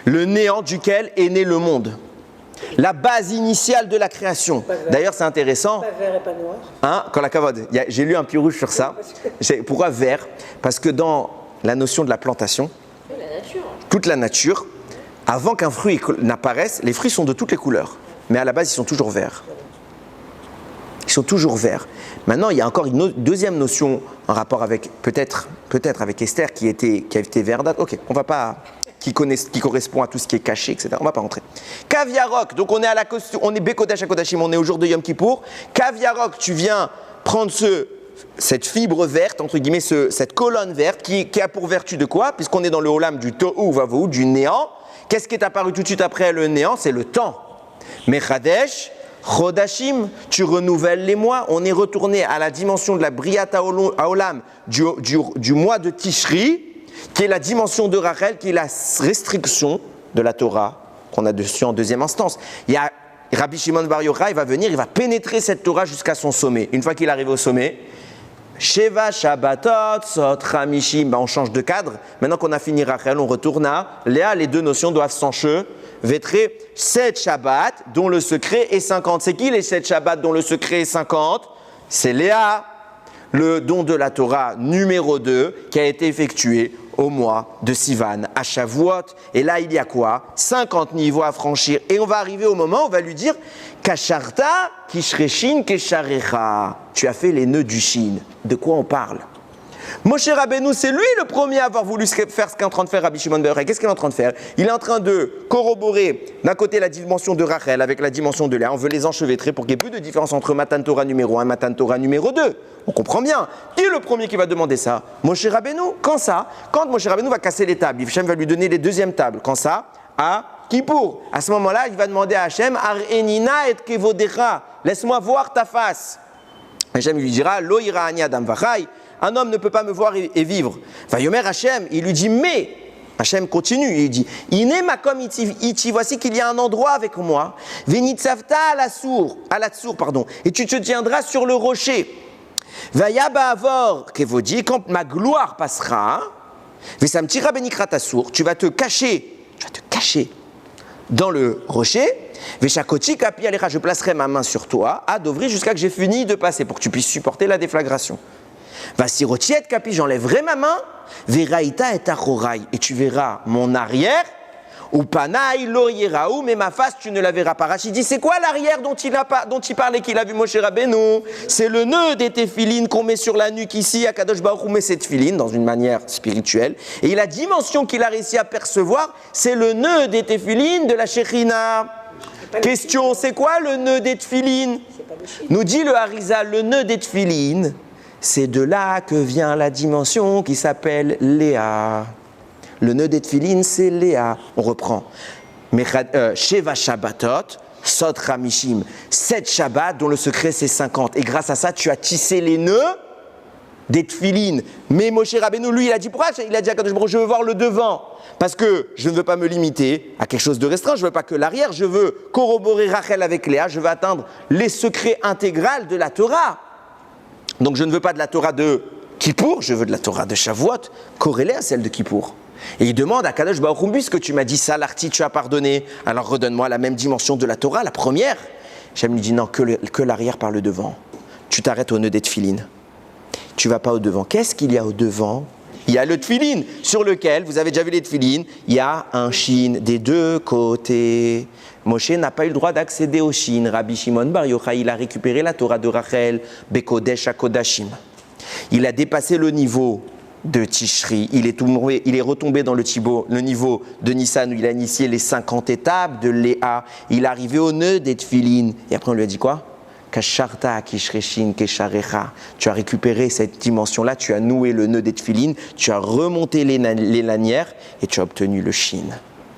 Le néant duquel est né le monde. La base initiale de la création. D'ailleurs, c'est intéressant. Pas vert et pas noir. Hein, quand la kavod, j'ai lu un pirouge sur ça. Pourquoi vert? Parce que dans la notion de la plantation, toute la nature, avant qu'un fruit n'apparaisse, les fruits sont de toutes les couleurs. Mais à la base, ils sont toujours verts. Ils sont toujours verts. Maintenant, il y a encore une deuxième notion en rapport avec, peut-être avec Esther qui a été verdâtre. Ok, on va pas, qui correspond à tout ce qui est caché, etc. On va pas rentrer. Kaviarok, donc on est Bekodesh HaKodashim, on est au jour de Yom Kippour. Kaviarok, tu viens prendre cette fibre verte, entre guillemets, cette colonne verte qui a pour vertu de quoi? Puisqu'on est dans le Olam du Tohu Vavohu, du néant. Qu'est-ce qui est apparu tout de suite après le néant? C'est le temps. Mechadesh Chodashim, tu renouvelles les mois. On est retourné à la dimension de la Briat Haolam du mois de Tishri, qui est la dimension de Rachel, qui est la restriction de la Torah qu'on a dessus en deuxième instance. Il y a Rabbi Shimon Bar Yochai, il va venir, il va pénétrer cette Torah jusqu'à son sommet. Une fois qu'il arrive au sommet, Sheva Shabbatot Sot Hamishim, on change de cadre. Maintenant qu'on a fini Rachel, on retourne à Léa. Les deux notions doivent s'enchevêtrer. 7 Shabbat dont le secret est 50. C'est qui les 7 Shabbats dont le secret est 50? C'est Léa, le don de la Torah numéro 2 qui a été effectué au mois de Sivan, à Shavuot. Et là, il y a quoi? 50 niveaux à franchir. Et on va arriver au moment où on va lui dire Kasharta Kishreshin Kesharecha. Tu as fait les nœuds du Shin. De quoi on parle? Moshe Rabbeinu, c'est lui le premier à avoir voulu faire ce qu'est en train de faire Rabbi Shimon Bar Yochai. Qu'est-ce qu'il est en train de faire? Il est en train de corroborer d'un côté la dimension de Rachel avec la dimension de Léa. On veut les enchevêtrer pour qu'il n'y ait plus de différence entre Matan Torah numéro 1 et Matan Torah numéro 2. On comprend bien. Qui est le premier qui va demander ça? Moshe Rabbeinu. Quand ça? Quand Moshe Rabbeinu va casser les tables. Hachem va lui donner les deuxièmes tables. Quand ça? À Kippour. À ce moment-là, il va demander à Hachem Ar-enina et kevodecha. Laisse-moi voir ta face. Hachem lui dira Lo ira ani adam vachai. Un homme ne peut pas me voir et vivre. Vayomer Hachem, il lui dit, mais, Hachem continue, il dit, Ine makom iti, voici qu'il y a un endroit avec moi, Venitzavta alatsour, pardon, et tu te tiendras sur le rocher. Vayaba avor, kevodi, quand ma gloire passera, Vesamtira benikrat tu vas te cacher dans le rocher, Veshakoti kapi alecha, je placerai ma main sur toi, à Dovri, jusqu'à que j'ai fini de passer, pour que tu puisses supporter la déflagration. Vasirotiet kapi, j'enlèverai ma main, Veraïta et achorai, et tu verras mon arrière, ou panaï lo yeraou, mais ma face tu ne la verras pas. Rachid dit, c'est quoi l'arrière dont il parlait qu'il a vu Moshe Rabbeinu? C'est le nœud des téphilines qu'on met sur la nuque ici, à Kadosh Baruch Hu met cette téphilines dans une manière spirituelle, et la dimension qu'il a réussi à percevoir, c'est le nœud des téphilines de la Shekhinah. Question, c'est quoi le nœud des téphilines? Nous dit le Harizal, le nœud des téphilines, c'est de là que vient la dimension qui s'appelle Léa. Le nœud des téphilines, c'est Léa. On reprend. Sheva Shabbatot, Sot Hamishim. 7 Shabbats dont le secret c'est 50. Et grâce à ça, tu as tissé les nœuds des téphilines. Mais Moshe Rabbeinu, lui, il a dit pourquoi? Il a dit à Kadosh Baruch Hu, je veux voir le devant. Parce que je ne veux pas me limiter à quelque chose de restreint. Je ne veux pas que l'arrière. Je veux corroborer Rachel avec Léa. Je veux atteindre les secrets intégraux de la Torah. Donc je ne veux pas de la Torah de Kippour, je veux de la Torah de Shavuot, corrélée à celle de Kippour. Et il demande à Kadosh Baruch Hu, puisque tu m'as dit ça, l'arti, tu as pardonné, alors redonne-moi la même dimension de la Torah, la première. Hachem lui dit non, que l'arrière par le devant. Tu t'arrêtes au nœud des tefilines. Tu vas pas au devant. Qu'est-ce qu'il y a au devant? Il y a le tefilin, sur lequel, vous avez déjà vu les tefilines, il y a un shin des deux côtés. Moshe n'a pas eu le droit d'accéder au shin. Rabbi Shimon Bar Yochai, il a récupéré la Torah de Rachel, Bekodesh HaKodashim. Il a dépassé le niveau de Tishri, il est retombé dans le niveau de Nissan où il a initié les 50 étapes de Léa. Il est arrivé au nœud des tefilines. Et après on lui a dit quoi? Kasharta kishreshin kesharecha. Tu as récupéré cette dimension-là, tu as noué le nœud des tefilines, tu as remonté les lanières et tu as obtenu le shin,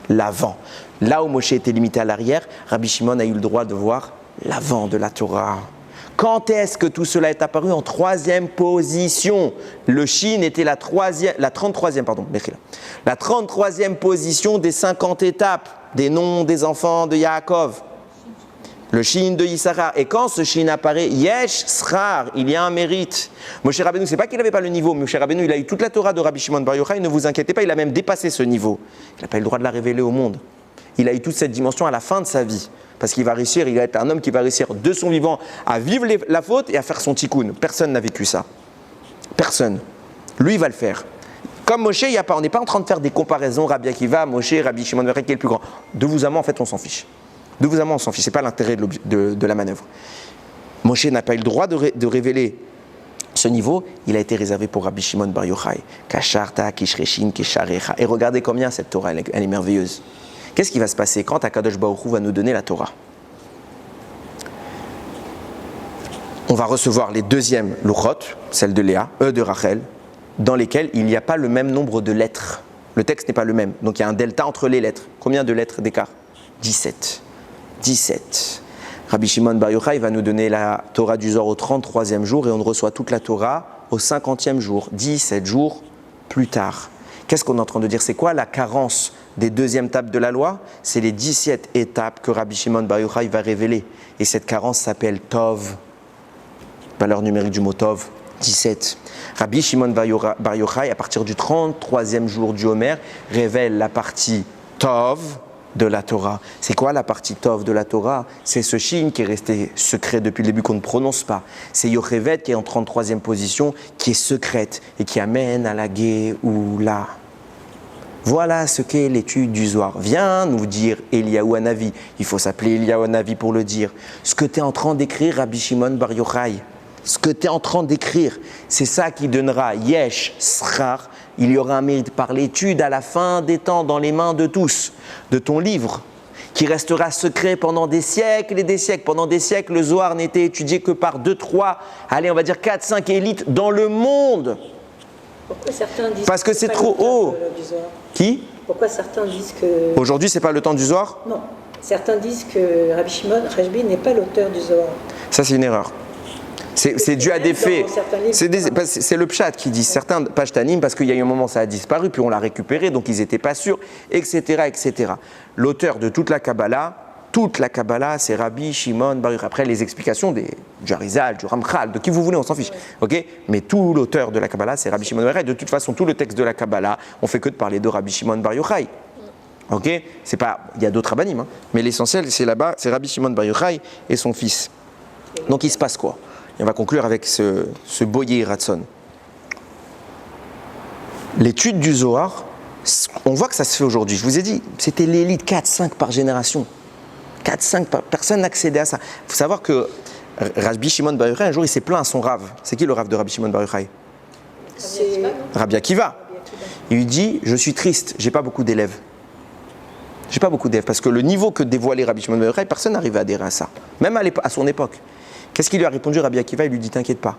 l'avant. Là où Moshe était limité à l'arrière, Rabbi Shimon a eu le droit de voir l'avant de la Torah. Quand est-ce que tout cela est apparu? En troisième position. Le shin était la 33e position des 50 étapes, des noms des enfants de Yaakov. Le shin de Yissachar. Et quand ce shin apparaît, yesh srar, il y a un mérite. Moshe Rabbeinu, c'est pas qu'il n'avait pas le niveau. Moshe Rabbeinu, il a eu toute la Torah de Rabbi Shimon Bar Yochai. Ne vous inquiétez pas, il a même dépassé ce niveau. Il n'a pas eu le droit de la révéler au monde. Il a eu toute cette dimension à la fin de sa vie. Parce qu'il va réussir, il va être un homme qui va réussir de son vivant à vivre la faute et à faire son tikkun. Personne n'a vécu ça. Personne. Lui, il va le faire. Comme Moshe, on n'est pas en train de faire des comparaisons. Rabbi Akiva, Moshe, Rabbi Shimon Bar Yochai, qui est le plus grand. De vous à moi, en fait, on s'en fiche. De vous à moi, on s'en fiche. Ce n'est pas l'intérêt de la manœuvre. Moshe n'a pas eu le droit de révéler ce niveau. Il a été réservé pour Rabbi Shimon Bar Yochai. Kasharta, Kishreshin, Kesharecha. Et regardez combien cette Torah, elle est merveilleuse. Qu'est-ce qui va se passer quand Akadosh Baruch Hu va nous donner la Torah? On va recevoir les deuxièmes Luchot, celle de Rachel, dans lesquelles il n'y a pas le même nombre de lettres. Le texte n'est pas le même. Donc il y a un delta entre les lettres. Combien de lettres d'écart? 17. Rabbi Shimon Bar Yochai va nous donner la Torah du Zohar au 33e jour et on reçoit toute la Torah au 50e jour, 17 jours plus tard. Qu'est-ce qu'on est en train de dire? C'est quoi la carence des deuxièmes tables de la loi? C'est les 17 étapes que Rabbi Shimon Bar Yochai va révéler. Et cette carence s'appelle Tov. Valeur numérique du mot Tov, 17. Rabbi Shimon Bar Yochai, à partir du 33e jour du Homer, révèle la partie Tov de la Torah. C'est quoi la partie Tov de la Torah? C'est ce shin qui est resté secret depuis le début, qu'on ne prononce pas. C'est Yochevet qui est en 33e position, qui est secrète et qui amène à la Géoula. Voilà ce qu'est l'étude du Zohar. Viens nous dire Eliyahu Hanavi. Il faut s'appeler Eliyahu Hanavi pour le dire. Ce que tu es en train d'écrire, Rabbi Shimon Bar Yochai, ce que tu es en train d'écrire, c'est ça qui donnera Yesh Srar. Il y aura un mérite par l'étude à la fin des temps, dans les mains de tous, de ton livre, qui restera secret pendant des siècles et des siècles. Pendant des siècles, le Zohar n'était étudié que par 2, 3, allez, on va dire 4, 5 élites dans le monde. Pourquoi certains disent parce que c'est trop haut. Qui? Pourquoi certains disent que... Aujourd'hui, c'est pas le temps du Zohar? Non. Certains disent que Rabbi Shimon Rashbi n'est pas l'auteur du Zohar. Ça, c'est une erreur. C'est dû à des faits. C'est le pshat qui dit certains pashtanim, parce qu'il y a eu un moment ça a disparu, puis on l'a récupéré, donc ils n'étaient pas sûrs, etc. L'auteur de toute la Kabbalah, c'est Rabbi Shimon Bar Yochai. Après, les explications du Arizal, du Ramchal, de qui vous voulez, on s'en fiche. Okay? Mais tout l'auteur de la Kabbalah, c'est Rabbi Shimon Bar Yochai. De toute façon, tout le texte de la Kabbalah, on fait que de parler de Rabbi Shimon Bar Yochai. Ok? C'est pas, il y a d'autres rabbanim, hein, mais l'essentiel, c'est là-bas, c'est Rabbi Shimon Bar Yochai et son fils. Donc il se passe quoi? Et on va conclure avec ce beau Yehiratson. L'étude du Zohar, on voit que ça se fait aujourd'hui. Je vous ai dit, c'était l'élite 4-5 par génération. 4-5 par... Personne n'accédait à ça. Il faut savoir que Rabbi Shimon Bar Yochai, un jour, il s'est plaint à son Rav. C'est qui le Rav de Rabbi Shimon Bar Yochai? Rabbi Akiva. Il lui dit, je suis triste, j'ai pas beaucoup d'élèves. J'ai pas beaucoup d'élèves, parce que le niveau que dévoilait Rabbi Shimon Bar Yochai, personne n'arrivait à adhérer à ça. Même à son époque. Qu'est-ce qu'il lui a répondu, Rabbi Akiva? Il lui dit, t'inquiète pas.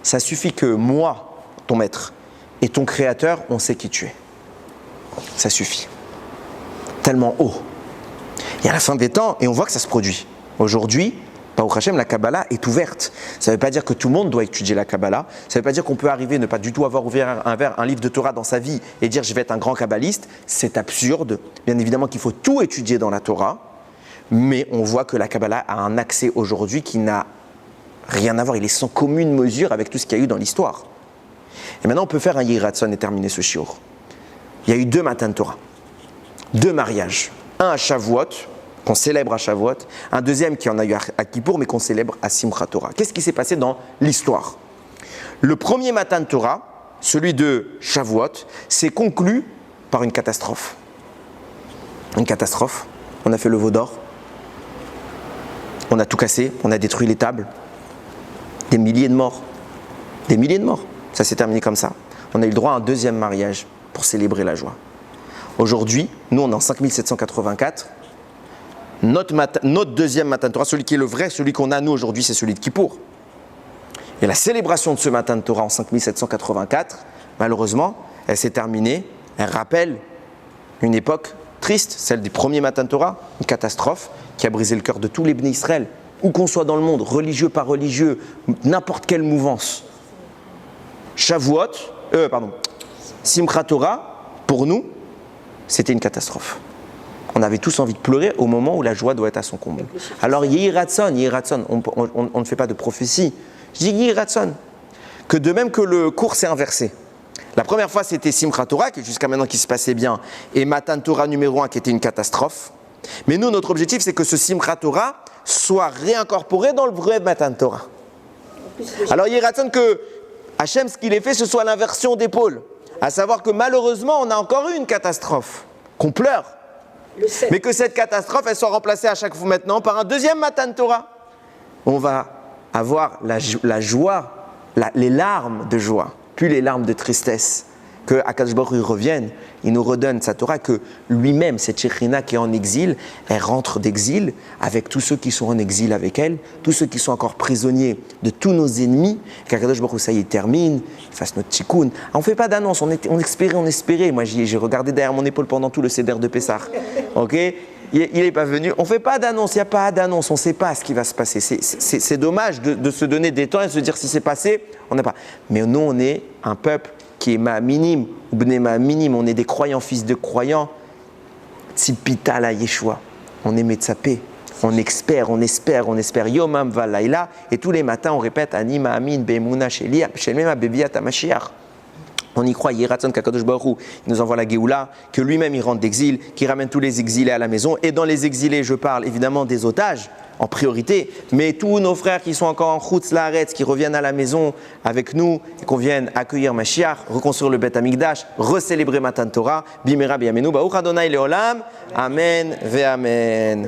Ça suffit que moi, ton maître, et ton créateur, on sait qui tu es. Ça suffit. Tellement haut. Et à la fin des temps, et on voit que ça se produit. Aujourd'hui, Baruch Hashem, la Kabbalah est ouverte. Ça ne veut pas dire que tout le monde doit étudier la Kabbalah. Ça ne veut pas dire qu'on peut arriver, ne pas du tout avoir ouvert un livre de Torah dans sa vie et dire je vais être un grand kabbaliste. C'est absurde. Bien évidemment qu'il faut tout étudier dans la Torah. Mais on voit que la Kabbalah a un accès aujourd'hui qui n'a rien à voir. Il est sans commune mesure avec tout ce qu'il y a eu dans l'histoire. Et maintenant, on peut faire un Yehiratson et terminer ce shiur. il y a eu 2 Matan Torah, 2 mariages. Un à Shavuot, qu'on célèbre à Shavuot, un deuxième qui en a eu à Kippour, mais qu'on célèbre à Simchat Torah. Qu'est-ce qui s'est passé dans l'histoire? Le premier Matan Torah, celui de Shavuot, s'est conclu par une catastrophe. Une catastrophe. On a fait le veau d'or. On a tout cassé, on a détruit les tables. Des milliers de morts. Des milliers de morts. Ça s'est terminé comme ça. On a eu le droit à un deuxième mariage pour célébrer la joie. Aujourd'hui, nous on est en 5784. Notre deuxième Matan Torah, celui qui est le vrai, celui qu'on a nous aujourd'hui, c'est celui de Kippour. Et la célébration de ce Matan Torah en 5784, malheureusement, elle s'est terminée. Elle rappelle une époque triste, celle du premier Matan Torah, une catastrophe qui a brisé le cœur de tous les Bnei Israël, où qu'on soit dans le monde, religieux par religieux, n'importe quelle mouvance. Simchat Torah, pour nous, c'était une catastrophe. On avait tous envie de pleurer au moment où la joie doit être à son comble. Alors, Yehi Ratzon, on ne fait pas de prophétie. Je dis Yehi Ratzon, que de même que le cours s'est inversé. La première fois, c'était Simchat Torah, qui jusqu'à maintenant qui se passait bien, et Matan Torah numéro 1, qui était une catastrophe. Mais nous, notre objectif, c'est que ce Simchat Torah soit réincorporé dans le vrai Matan Torah. Alors, Yehi Ratzon, que Hachem, ce qu'il ait fait, ce soit l'inversion des pôles. À savoir que malheureusement, on a encore eu une catastrophe, qu'on pleure. Mais que cette catastrophe, elle soit remplacée à chaque fois maintenant par un deuxième Matan Torah. On va avoir la joie, les larmes de joie, plus les larmes de tristesse. Que Akadosh Baruch Hu revienne, il nous redonne sa Torah, que lui-même, cette Shekhinah qui est en exil, elle rentre d'exil avec tous ceux qui sont en exil avec elle, tous ceux qui sont encore prisonniers de tous nos ennemis, qu'Akadosh Baruch Hu, ça y est, termine, il fasse notre tikkun. On ne fait pas d'annonce, on espérait. Moi, j'ai regardé derrière mon épaule pendant tout le Seder de Pessah. Ok, il n'est pas venu. On ne fait pas d'annonce, il n'y a pas d'annonce, on ne sait pas ce qui va se passer. C'est dommage de se donner des temps et de se dire si c'est passé, on n'a pas. Mais nous, on est un peuple qui est ma'aminim, ou bnei ma'aminim, on est des croyants, fils de croyants. Tzipita la Yeshua, on est metzapé, on espère, yomam valaila, et tous les matins on répète ani ma'amin be'emuna sheli, shelmema bebiat hamashiach. On y croit, Yeratzon Kakadosh Baruch Hu, il nous envoie la Géoula, que lui-même il rentre d'exil, qu'il ramène tous les exilés à la maison. Et dans les exilés, je parle évidemment des otages en priorité, mais tous nos frères qui sont encore en Chutz Laaretz, qui reviennent à la maison avec nous, et qu'on vienne accueillir Mashiach, reconstruire le Beth Amikdash, recélébrer Matan Torah, Bimera Biyamenu, Baruch Adonai Leolam, Amen ve Amen.